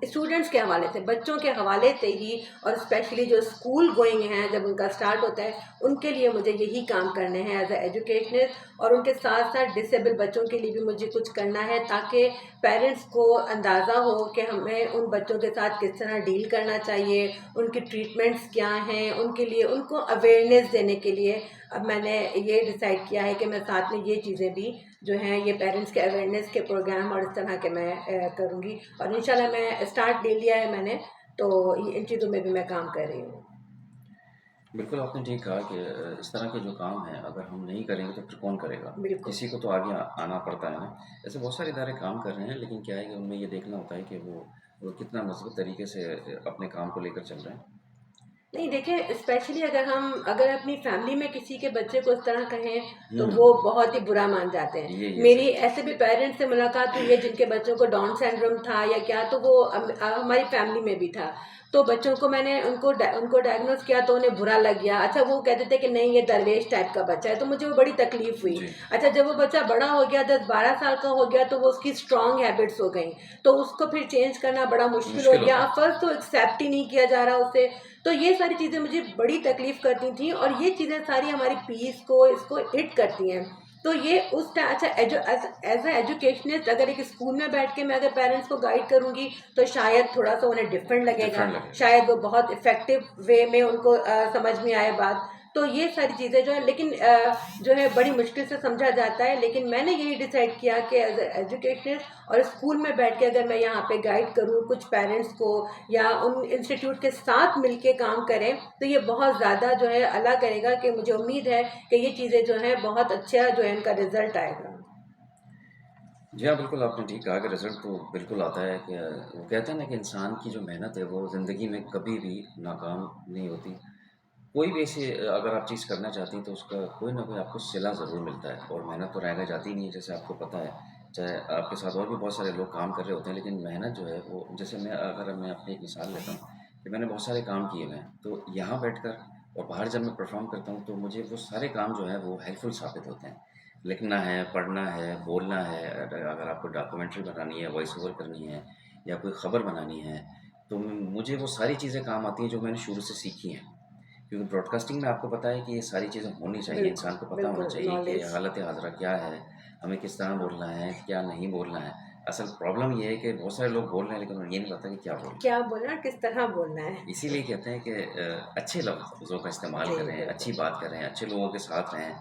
Speaker 2: स्टूडेंट्स के हवाले से, बच्चों के हवाले से ही, और स्पेशली जो स्कूल गोइंग हैं जब उनका स्टार्ट होता है, उनके लिए मुझे यही काम करने हैं एज ए एजुकेशनिस्ट। और उनके साथ साथ डिसेबल बच्चों के लिए भी मुझे कुछ करना है ताकि पेरेंट्स को अंदाज़ा हो कि हमें उन बच्चों के साथ किस तरह डील करना चाहिए, उनकी ट्रीटमेंट्स क्या हैं, उनके लिए उनको अवेयरनेस देने के लिए अब मैंने ये डिसाइड किया है कि मैं साथ में ये चीज़ें भी जो हैं, ये पेरेंट्स के अवेयरनेस के प्रोग्राम और इस तरह के मैं करूँगी। और इंशाल्लाह मैं स्टार्ट ले लिया है मैंने, तो इन चीज़ों में भी मैं काम कर रही हूँ।
Speaker 1: बिल्कुल आपने ठीक कहा कि इस तरह के जो काम हैं अगर हम नहीं करेंगे तो फिर कौन करेगा?
Speaker 2: बिल्कुल।
Speaker 1: किसी को तो आगे आना पड़ता है ना। ऐसे बहुत सारे इदारे काम कर रहे हैं लेकिन क्या है कि उनमें ये देखना होता है कि वो कितना मज़बूत तरीके से अपने काम को लेकर चल रहे हैं।
Speaker 2: नहीं देखिए, स्पेशली अगर अपनी फैमिली में किसी के बच्चे को इस तरह कहें तो
Speaker 1: हुँ,
Speaker 2: वो बहुत ही बुरा मान जाते हैं।
Speaker 1: ये
Speaker 2: मेरी
Speaker 1: सही है।
Speaker 2: ऐसे भी पेरेंट्स से मुलाकात हुई है जिनके बच्चों को डाउन सिंड्रोम था या क्या, तो वो हमारी फैमिली में भी था। तो बच्चों को मैंने उनको डायग्नोस किया तो उन्हें बुरा लग गया। अच्छा, वो कहते थे कि नहीं ये दरवेश टाइप का बच्चा है, तो मुझे वो बड़ी तकलीफ हुई।
Speaker 1: जी,
Speaker 2: अच्छा, जब वो बच्चा बड़ा हो गया, 10-12 साल का हो गया, तो वो उसकी स्ट्रॉन्ग हैबिट्स हो गई, तो उसको फिर चेंज करना बड़ा मुश्किल हो
Speaker 1: मुश्किल
Speaker 2: गया।
Speaker 1: होता है।
Speaker 2: फर्स्ट तो एक्सेप्ट ही नहीं किया जा रहा उसे। तो ये सारी चीज़ें मुझे बड़ी तकलीफ़ करती थी और ये चीज़ें सारी हमारी पीस को इसको हिट करती हैं। तो ये उस टा अच्छा एज़ अ एजुकेशनिस्ट अगर एक स्कूल में बैठ के मैं अगर पेरेंट्स को गाइड करूँगी तो शायद थोड़ा-सा उन्हें डिफरेंट लगेगा,
Speaker 1: डिफरेंट लगेगा।
Speaker 2: शायद वो बहुत इफ़ेक्टिव वे में उनको समझ में आए बात। तो ये सारी चीज़ें जो है, लेकिन जो है बड़ी मुश्किल से समझा जाता है, लेकिन मैंने यही डिसाइड किया कि एज़ अ एजुकेशनिस्ट और स्कूल में बैठ के अगर मैं यहाँ पे गाइड करूँ कुछ पेरेंट्स को या उन इंस्टीट्यूट के साथ मिलके काम करें, तो ये बहुत ज़्यादा जो है अला करेगा कि मुझे उम्मीद है कि ये चीज़ें जो हैं बहुत अच्छा जो है इनका रिज़ल्ट आएगा।
Speaker 1: जी हाँ, बिल्कुल आपने ठीक कहा कि रिज़ल्ट तो बिल्कुल आता है कि वो कहते हैं ना कि इंसान की जो मेहनत है वो ज़िंदगी में कभी भी नाकाम नहीं होती। कोई भी ऐसी अगर आप चीज़ करना चाहती हैं तो उसका कोई ना कोई आपको सिला ज़रूर मिलता है और मेहनत तो रह जाती नहीं है जैसे आपको पता है। चाहे आपके साथ और भी बहुत सारे लोग काम कर रहे होते हैं लेकिन मेहनत जो है वो जैसे मैं अपनी एक मिसाल लेता हूँ कि मैंने बहुत सारे काम किए हुए हैं। तो यहाँ बैठकर और बाहर जब मैं परफ़ॉर्म करता हूँ तो मुझे वो सारे काम जो हैं वो हेल्पफुल साबित होते हैं। लिखना है, पढ़ना है, बोलना है, अगर आपको डॉक्यूमेंट्री बनानी है, वॉइस ओवर करनी है या कोई ख़बर बनानी है, तो मुझे वो सारी चीज़ें काम आती हैं जो मैंने शुरू से सीखी हैं। क्योंकि ब्रॉडकास्टिंग में आपको पता है कि ये सारी चीज़ें होनी चाहिए, इंसान
Speaker 2: बिल्कुल,
Speaker 1: को पता होना
Speaker 2: बिल्कुल
Speaker 1: चाहिए कि
Speaker 2: नॉलेज।
Speaker 1: हालत हाज़िरा क्या है, हमें किस तरह बोलना है, क्या नहीं बोलना है। असल प्रॉब्लम ये है कि बहुत सारे लोग बोल रहे हैं लेकिन उन्हें ये नहीं पता कि क्या बोल रहे
Speaker 2: क्या बोलना, किस तरह बोलना है।
Speaker 1: हैं। इसीलिए कहते हैं कि अच्छे लफ्ज़ों का इस्तेमाल
Speaker 2: जी,
Speaker 1: करें, अच्छी
Speaker 2: बिल्कुल।
Speaker 1: बात करें, अच्छे लोगों के साथ रहें।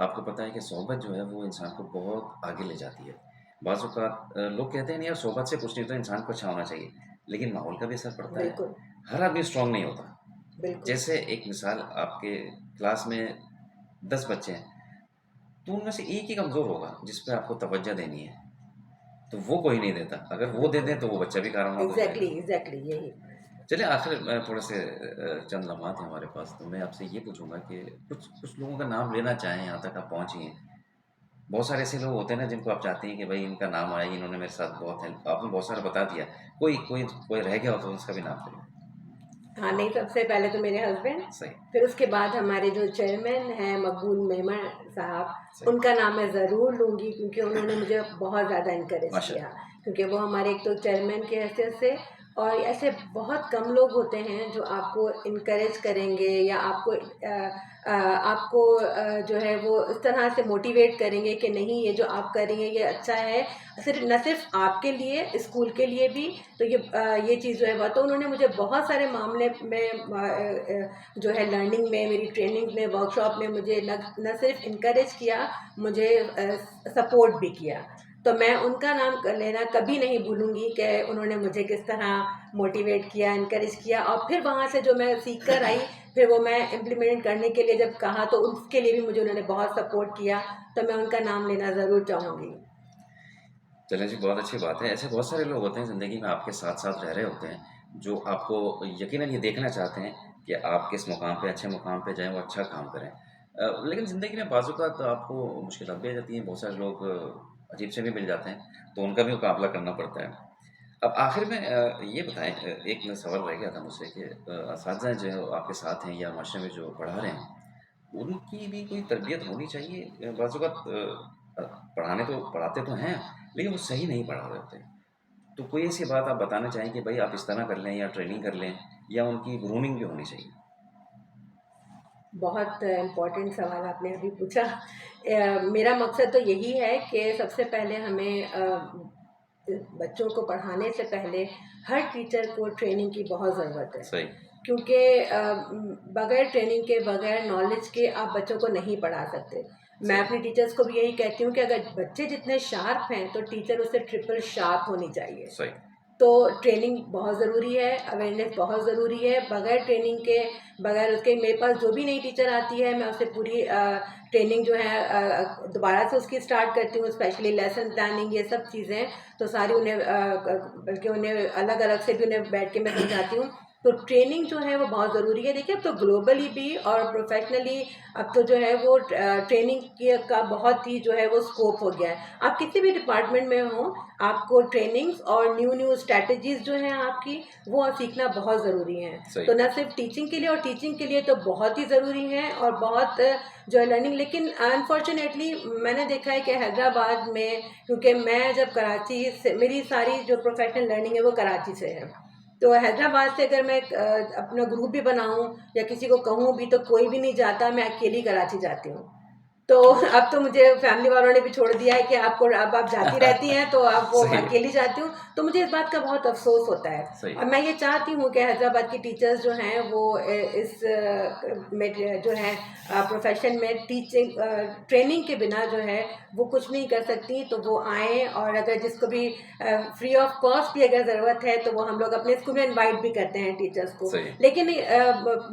Speaker 1: आपको पता है कि सोहबत जो है वो इंसान को बहुत आगे ले जाती है। बाज़ औक़ात लोग कहते हैं नहीं यार सोहबत से कुछ नहीं होता, इंसान को अच्छा होना चाहिए, लेकिन माहौल का भी असर पड़ता है।
Speaker 2: बिल्कुल,
Speaker 1: हर आदमी स्ट्रॉन्ग नहीं होता।
Speaker 2: बिल्कुल।
Speaker 1: जैसे एक मिसाल, आपके क्लास में 10 बच्चे हैं, तो उनमें से एक ही कमज़ोर होगा जिस पे आपको तवज्जो देनी है, तो वो कोई नहीं देता। अगर वो दे
Speaker 2: बिल्कुल।
Speaker 1: दें तो वो बच्चा भी कारामद हो
Speaker 2: एग्ज़ैक्टली,
Speaker 1: जाएगा।
Speaker 2: एग्ज़ैक्टली यही।
Speaker 1: चलिए आखिर में थोड़े से चंद लम्हात हैं हमारे पास, तो मैं आपसे ये पूछूँगा कि कुछ कुछ लोगों का नाम लेना चाहें, यहाँ तक आप पहुँची हैं। बहुत सारे ऐसे लोग होते हैं ना जिनको आप चाहते हैं कि भाई इनका नाम आए, इन्होंने मेरे साथ बहुत हेल्प, आपने बहुत सारा बता दिया। कोई कोई कोई रह गया हो तो उसका भी नाम ले लें।
Speaker 2: हाँ, नहीं, सबसे पहले तो मेरे हस्बैंड,
Speaker 1: सही,
Speaker 2: फिर उसके बाद हमारे जो चेयरमैन हैं मकबूल मेमन साहब,
Speaker 1: सही।
Speaker 2: उनका नाम मैं ज़रूर लूँगी क्योंकि उन्होंने मुझे बहुत ज़्यादा इनकरेज किया।
Speaker 1: माशाल्लाह।
Speaker 2: क्योंकि वो हमारे एक तो चेयरमैन की हैसियत से, और ऐसे बहुत कम लोग होते हैं जो आपको इनकरेज करेंगे या जो है वो इस तरह से मोटिवेट करेंगे कि नहीं, ये जो आप कर रही हैं ये अच्छा है, सिर्फ न सिर्फ आपके लिए, स्कूल के लिए भी। तो ये चीज़ जो है वो, तो उन्होंने मुझे बहुत सारे मामले में जो है लर्निंग में, मेरी ट्रेनिंग में, वर्कशॉप में मुझे न सिर्फ इनकरेज किया, मुझे सपोर्ट भी किया। तो मैं उनका नाम लेना कभी नहीं भूलूंगी कि उन्होंने मुझे किस तरह मोटिवेट किया, इनकरेज किया, और फिर वहाँ से जो मैं सीख कर आई, फिर वो मैं इम्प्लीमेंट करने के लिए जब कहा तो उसके लिए भी मुझे उन्होंने बहुत सपोर्ट किया। तो मैं उनका नाम लेना ज़रूर चाहूँगी।
Speaker 1: चलें जी, बहुत अच्छी बात है। ऐसे बहुत सारे लोग होते हैं ज़िंदगी में आपके साथ-साथ रह रहे होते हैं, जो आपको यकीनन ये देखना चाहते हैं कि आप किस मुकाम पे, अच्छे मुकाम पे जाएँ, वो अच्छा काम करें। लेकिन ज़िंदगी में बाज़ औक़ात आपको मुश्किलात भी आ जाती हैं, बहुत सारे लोग अजीब से भी मिल जाते हैं, तो उनका भी मुकाबला करना पड़ता है। अब आखिर में ये बताएँ, एक न सवाल रह गया था मुझसे कि असातिज़ा जो आपके साथ हैं या माशरे में जो पढ़ा रहे हैं, उनकी भी कोई तरबियत होनी चाहिए। बाज़ औक़ात पढ़ाते तो हैं, लेकिन वो सही नहीं पढ़ा रहे होते। तो कोई ऐसी बात आप बताना चाहें कि भाई आप इस तरह कर लें या ट्रेनिंग कर लें, या उनकी ग्रूमिंग भी होनी चाहिए?
Speaker 2: बहुत इम्पोर्टेंट सवाल आपने अभी पूछा। मेरा मकसद तो यही है कि सबसे पहले हमें बच्चों को पढ़ाने से पहले हर टीचर को ट्रेनिंग की बहुत ज़रूरत है।
Speaker 1: सही,
Speaker 2: क्योंकि बगैर ट्रेनिंग के, बगैर नॉलेज के आप बच्चों को नहीं पढ़ा सकते। मैं
Speaker 1: सही,
Speaker 2: अपने टीचर्स को भी यही कहती हूँ कि अगर बच्चे जितने शार्प हैं तो टीचर उससे ट्रिपल शार्प होनी चाहिए।
Speaker 1: सही,
Speaker 2: तो ट्रेनिंग बहुत ज़रूरी है, अवेयरनेस बहुत ज़रूरी है। बगैर ट्रेनिंग के, बगैर उसके, मेरे पास जो भी नई टीचर आती है मैं उससे पूरी ट्रेनिंग जो है दोबारा से उसकी स्टार्ट करती हूँ, स्पेशली लेसन प्लानिंग, ये सब चीज़ें तो सारी उन्हें बल्कि उन्हें अलग अलग से भी उन्हें बैठ के मैं समझाती हूँ। तो ट्रेनिंग जो है वो बहुत ज़रूरी है। देखिए, अब तो ग्लोबली भी और प्रोफेशनली अब तो जो है वो ट्रेनिंग का बहुत ही जो है वो स्कोप हो गया है। आप किसी भी डिपार्टमेंट में हो, आपको ट्रेनिंग्स और न्यू न्यू स्ट्रैटेजीज जो हैं आपकी, वो सीखना बहुत ज़रूरी है।
Speaker 1: सही,
Speaker 2: तो न सिर्फ टीचिंग के लिए, और टीचिंग के लिए तो बहुत ही ज़रूरी है, और बहुत जो है लर्निंग। लेकिन अनफॉर्चुनेटली मैंने देखा है कि हैदराबाद में, क्योंकि मैं जब कराची से, मेरी सारी जो प्रोफेशनल लर्निंग है वो कराची से है, तो हैदराबाद से अगर मैं अपना ग्रुप भी बनाऊं या किसी को कहूं भी तो कोई भी नहीं जाता, मैं अकेली कराची जाती हूँ। तो अब तो मुझे फैमिली वालों ने भी छोड़ दिया है कि आपको, अब आप जाती रहती हैं तो आप वो
Speaker 1: सही है,
Speaker 2: अकेली जाती हूँ, तो मुझे इस बात का बहुत अफसोस होता है।
Speaker 1: सही
Speaker 2: और
Speaker 1: है,
Speaker 2: मैं ये चाहती हूँ कि हैदराबाद की टीचर्स जो हैं वो इस में जो है प्रोफेशन में टीचिंग ट्रेनिंग के बिना जो है वो कुछ नहीं कर सकती। तो वो आएँ, और अगर जिसको भी फ्री ऑफ कॉस्ट भी अगर ज़रूरत है तो वो हम लोग अपने स्कूल में इनवाइट भी करते हैं टीचर्स को।
Speaker 1: सही है,
Speaker 2: लेकिन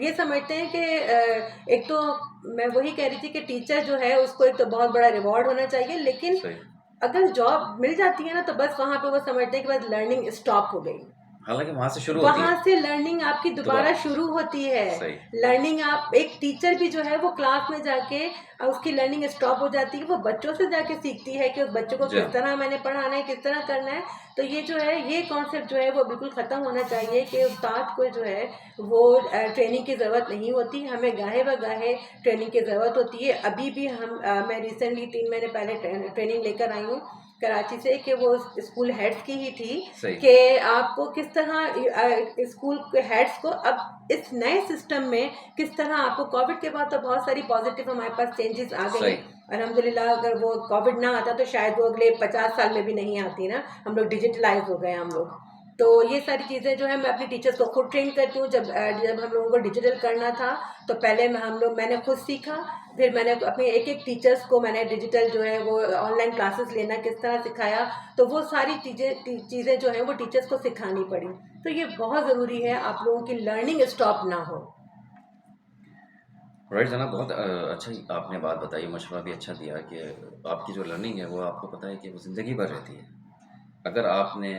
Speaker 2: ये समझते हैं कि एक तो मैं वही कह रही थी कि टीचर जो है उसको एक तो बहुत बड़ा रिवॉर्ड होना चाहिए, लेकिन
Speaker 1: सही।
Speaker 2: अगर जॉब मिल जाती है ना तो बस वहाँ पे वो समझते हैं कि बस लर्निंग स्टॉप हो गई।
Speaker 1: हालाँकि वहाँ से शुरू होती
Speaker 2: वहाँ
Speaker 1: है,
Speaker 2: से लर्निंग आपकी दोबारा
Speaker 1: दोबारा।
Speaker 2: शुरू होती है।
Speaker 1: सही,
Speaker 2: लर्निंग, आप एक टीचर भी जो है वो क्लास में जाके उसकी लर्निंग स्टॉप हो जाती है, वो बच्चों से जाके सीखती है कि उस बच्चों को
Speaker 1: जी
Speaker 2: किस
Speaker 1: हाँ,
Speaker 2: तरह मैंने पढ़ाना है, किस तरह करना है। तो ये जो है, ये कॉन्सेप्ट जो है वो बिल्कुल ख़त्म होना चाहिए कि उस्ताद को जो है वो ट्रेनिंग की ज़रूरत नहीं होती, हमें गाहे ब गाहे ट्रेनिंग की ज़रूरत होती है। अभी भी मैं रिसेंटली 3 महीने पहले ट्रेनिंग लेकर आई हूँ कराची से, कि वो स्कूल हेड्स की ही थी,
Speaker 1: सही,
Speaker 2: कि आपको किस तरह स्कूल के हेड्स को अब इस नए सिस्टम में किस तरह आपको, कोविड के बाद तो बहुत सारी पॉजिटिव हमारे पास चेंजेस आ गई
Speaker 1: सही,
Speaker 2: हैं, अल्हम्दुलिल्लाह अगर वो कोविड ना आता तो शायद वो अगले 50 साल में भी नहीं आती ना। हम लोग डिजिटलाइज हो गए हम लोग। तो ये सारी चीज़ें जो है मैं अपनी टीचर्स को खुद ट्रेन करती हूँ। जब हम लोगों को डिजिटल करना था तो पहले मैंने खुद सीखा। फिर मैंने अपने एक एक टीचर्स को मैंने डिजिटल जो है वो ऑनलाइन क्लासेस लेना किस तरह सिखाया। तो वो सारी चीज़ें जो हैं वो टीचर्स को सिखानी पड़ी। तो ये बहुत ज़रूरी है आप लोगों की लर्निंग स्टॉप ना हो।
Speaker 1: राइट जनाब, बहुत अच्छा ही आपने बात बताई, मशवरा भी अच्छा दिया कि आपकी जो लर्निंग है वो आपको पता है कि वो ज़िंदगी भर रहती है। अगर आपने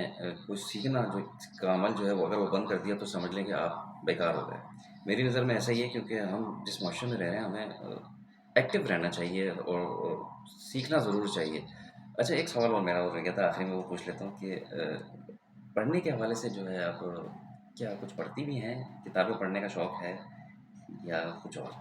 Speaker 1: कुछ सीखना जो का अमल जो है वो अगर वो बंद कर दिया तो समझ लें कि आप बेकार हो गए। मेरी नज़र में ऐसा ही है क्योंकि हम जिस माशरे में रह रहे हैं हमें एक्टिव रहना चाहिए और सीखना ज़रूर चाहिए। अच्छा, एक सवाल और मेरा और रह गया था, आखिरी में वो पूछ लेता हूँ कि पढ़ने के हवाले से जो है आप क्या कुछ पढ़ती भी हैं? किताबें पढ़ने का शौक़ है या कुछ और?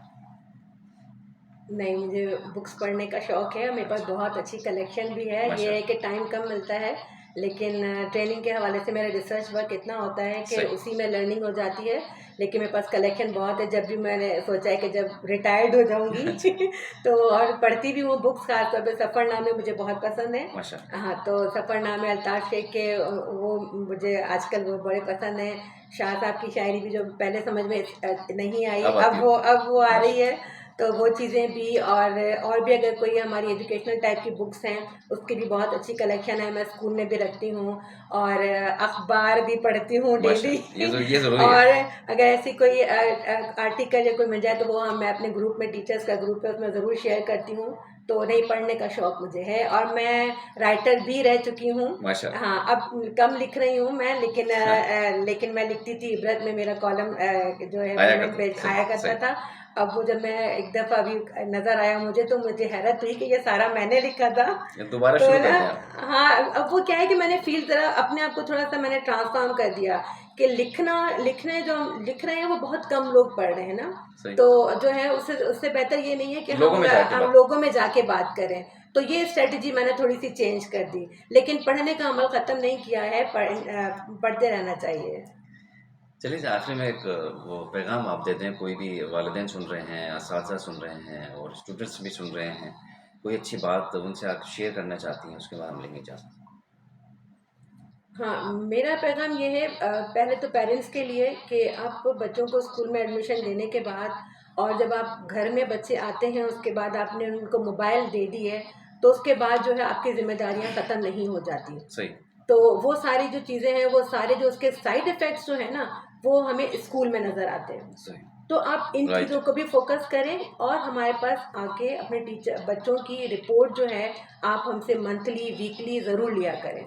Speaker 2: नहीं, मुझे बुक्स पढ़ने का शौक़ है, मेरे पास बहुत अच्छी कलेक्शन भी है। ये है
Speaker 1: माशाल्लाह।
Speaker 2: कि टाइम कम मिलता है, लेकिन ट्रेनिंग के हवाले से मेरा रिसर्च वर्क इतना होता है कि
Speaker 1: सही।
Speaker 2: उसी में लर्निंग हो जाती है। लेकिन मेरे पास कलेक्शन बहुत है। जब भी मैंने सोचा है कि जब रिटायर्ड हो जाऊँगी तो और पढ़ती भी हूँ बुक्स, ख़ास तौर पे सफ़रनामे मुझे बहुत पसंद हैं।
Speaker 1: माशाल्लाह।
Speaker 2: हाँ, तो सफ़रनामे अल्ताफ़ शेख के वो मुझे आजकल वो बड़े पसंद हैं। शाह साहब की शायरी भी जो पहले समझ में नहीं आई,
Speaker 1: अब आती होगी।
Speaker 2: अब वो आ रही
Speaker 1: माशा
Speaker 2: है। तो वो चीज़ें भी और भी अगर कोई हमारी एजुकेशनल टाइप की बुक्स हैं, उसकी भी बहुत अच्छी कलेक्शन है, मैं स्कूल में भी रखती हूँ। और अखबार भी पढ़ती हूँ डेली
Speaker 1: माशाल्लाह, ये ज़रूरी है।
Speaker 2: और अगर ऐसी कोई आर्टिकल या कोई मिल जाए तो वो मैं अपने ग्रुप में, टीचर्स का ग्रुप है उसमें ज़रूर शेयर करती हूँ। तो नहीं, पढ़ने का शौक़ मुझे है और मैं राइटर भी रह चुकी हूँ।
Speaker 1: माशाल्लाह।
Speaker 2: हाँ, अब कम लिख रही हूँ मैं, लेकिन मैं लिखती थी, इबरत में मेरा कॉलम जो है
Speaker 1: आया
Speaker 2: वुमेन
Speaker 1: करता था।
Speaker 2: पेज
Speaker 1: सही,
Speaker 2: आया करता
Speaker 1: सही।
Speaker 2: था। अब वो जब मैं एक दफ़ा अभी नज़र आया मुझे, तो मुझे हैरत हुई कि ये सारा मैंने लिखा था।
Speaker 1: ये दोबारा
Speaker 2: तो
Speaker 1: शुरू
Speaker 2: ना,
Speaker 1: कर दें आप।
Speaker 2: हाँ, अब वो क्या है कि मैंने फ़ील ज़रा अपने आप को थोड़ा-सा मैंने ट्रांसफ़ॉर्म कर दिया कि लिखने जो हम लिख रहे हैं वो बहुत कम लोग पढ़ रहे हैं ना।
Speaker 1: सही।
Speaker 2: तो जो है उससे उससे बेहतर ये नहीं है कि
Speaker 1: लोगों में जाके
Speaker 2: हम
Speaker 1: बात।
Speaker 2: लोगों में जाके बात करें। तो ये स्ट्रैटेजी मैंने थोड़ी-सी चेंज कर दी। लेकिन पढ़ने का अमल ख़त्म नहीं किया है, पढ़ते रहना चाहिए।
Speaker 1: चलिए जी, आखिरी में एक वो पैगाम आप दे दें, कोई भी वालिदैन सुन रहे हैं, असातिज़ा सुन रहे हैं और स्टूडेंट्स भी सुन रहे हैं, कोई अच्छी बात उनसे आप शेयर करना चाहती हैं, उसके बाद हम लेंगे इजाज़त।
Speaker 2: हाँ, मेरा पैगाम ये है, पहले तो पेरेंट्स के लिए कि आप बच्चों को स्कूल में एडमिशन लेने के बाद और जब आप घर में बच्चे आते हैं उसके बाद आपने उनको मोबाइल दे दी है, तो उसके बाद जो है आपकी ज़िम्मेदारियाँ ख़त्म नहीं हो जाती।
Speaker 1: सही।
Speaker 2: तो वो सारी जो चीज़ें हैं, वो सारे जो उसके साइड इफ़ेक्ट्स जो हैं ना, वो हमें स्कूल में नज़र आते हैं।
Speaker 1: सही।
Speaker 2: तो आप इन
Speaker 1: राइट।
Speaker 2: चीज़ों को भी फ़ोकस करें और हमारे पास आके अपने टीचर बच्चों की रिपोर्ट जो है, आप हमसे मंथली, वीकली ज़रूर लिया करें।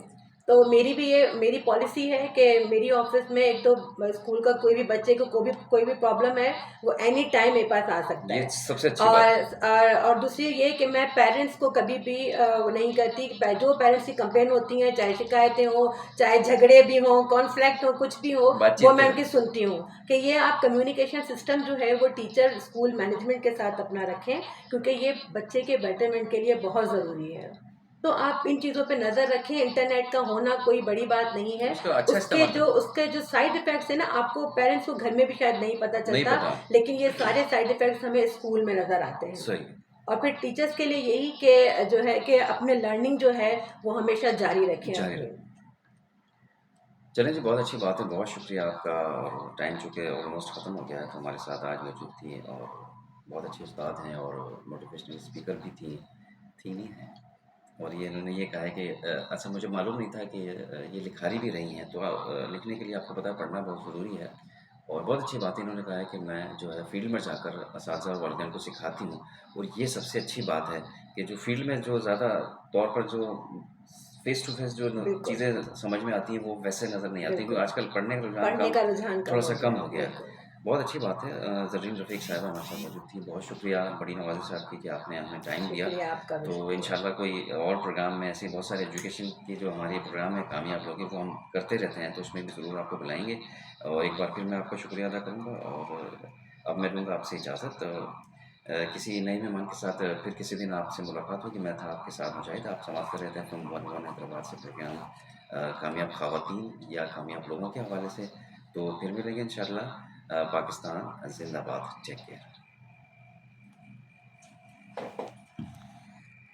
Speaker 2: तो मेरी पॉलिसी है कि मेरी ऑफ़िस में एक तो स्कूल का कोई भी बच्चे को कोई भी प्रॉब्लम है, वो एनी टाइम मेरे पास आ सकता
Speaker 1: ये
Speaker 2: है।
Speaker 1: सबसे अच्छी बात है।
Speaker 2: और दूसरी ये कि मैं पेरेंट्स को कभी भी वो नहीं करती। जो पेरेंट्स की कंप्लेन होती हैं, चाहे शिकायतें हों, चाहे झगड़े भी हों, कॉन्फ्लिक्ट हो, कुछ भी हो, वो
Speaker 1: बातचीत
Speaker 2: मैं
Speaker 1: करें।
Speaker 2: उनकी सुनती हूँ कि ये आप कम्युनिकेशन सिस्टम जो है वो टीचर स्कूल मैनेजमेंट के साथ अपना रखें, क्योंकि ये बच्चे के बेटरमेंट के लिए बहुत ज़रूरी है। तो आप इन चीज़ों पे नज़र रखें। इंटरनेट का होना कोई बड़ी बात नहीं है।
Speaker 1: उसका अच्छा इस्तेमाल करें।
Speaker 2: उसके जो साइड इफ़ेक्ट्स हैं ना, आपको पेरेंट्स को घर में भी शायद नहीं पता
Speaker 1: नहीं
Speaker 2: चलता,
Speaker 1: पता।
Speaker 2: लेकिन ये सारे साइड इफ़ेक्ट्स हमें स्कूल में नज़र आते हैं।
Speaker 1: सही।
Speaker 2: और फिर टीचर्स के लिए यही कि जो है कि अपने लर्निंग जो है वो हमेशा जारी रखें
Speaker 1: जारी
Speaker 2: अपनी।
Speaker 1: रखें। चलें जी, बहुत अच्छी बात है, बहुत शुक्रिया आपका। और टाइम चूँकि ऑलमोस्ट ख़त्म हो गया है, तो हमारे साथ आज मौजूद थी और बहुत अच्छी उस्ताद हैं और मोटिवेशनल स्पीकर भी थी नहीं हैं। और ये इन्होंने ये कहा है कि अच्छा, मुझे मालूम नहीं था कि ये लिखारी भी रही हैं, तो लिखने के लिए आपको पता है पढ़ना बहुत ज़रूरी है। और बहुत अच्छी बात इन्होंने कहा है कि मैं जो है फ़ील्ड में जाकर असातिज़ा और वालिदैन को सिखाती हूँ। और ये सबसे अच्छी बात है कि जो फ़ील्ड में जो ज़्यादा तौर पर जो फ़ेस टू फ़ेस जो
Speaker 2: बिल्कुल,
Speaker 1: चीज़ें समझ में आती हैं वो वैसे नज़र नहीं आती, क्योंकि
Speaker 2: बिल्कुल।
Speaker 1: आजकल पढ़ने का रुझान
Speaker 2: पढ़ने
Speaker 1: कम
Speaker 2: का रुझान कम
Speaker 1: थोड़ा-सा
Speaker 2: हो
Speaker 1: कम
Speaker 2: गया
Speaker 1: हो
Speaker 2: है,
Speaker 1: गया है।
Speaker 2: बिल्कुल।
Speaker 1: बहुत अच्छी बात है। ज़रीन रफ़ीक साहिबा हमारे साथ मौजूद थी, बहुत शुक्रिया, बड़ी नवाज़ी से आपकी कि आपने हमें टाइम दिया।
Speaker 2: शुक्रिया, आपका भी
Speaker 1: तो
Speaker 2: शुक्रिया।
Speaker 1: इंशाल्लाह कोई और प्रोग्राम में ऐसे बहुत सारे एजुकेशन की जो हमारे प्रोग्राम है कामयाब लोग हैं, वो हम करते रहते हैं, तो उसमें भी ज़रूर आपको बुलाएँगे। और एक बार फिर मैं आपका शुक्रिया अदा करूँगा और अब मैं लूँगा आपसे इजाज़त। किसी नए मेहमान के साथ फिर किसी दिन आपसे मुलाकात होगी। मैं था आपके साथ मुजाहिद, आप समाप्त कर रहे थे फ्रॉम वन वन हैदराबाद से प्रोग्राम कामयाब ख़वातीन या कामयाब लोगों के हवाले से। तो फिर मिलेंगे इंशाअल्लाह। पाकिस्तान ज़िंदाबाद। Take care.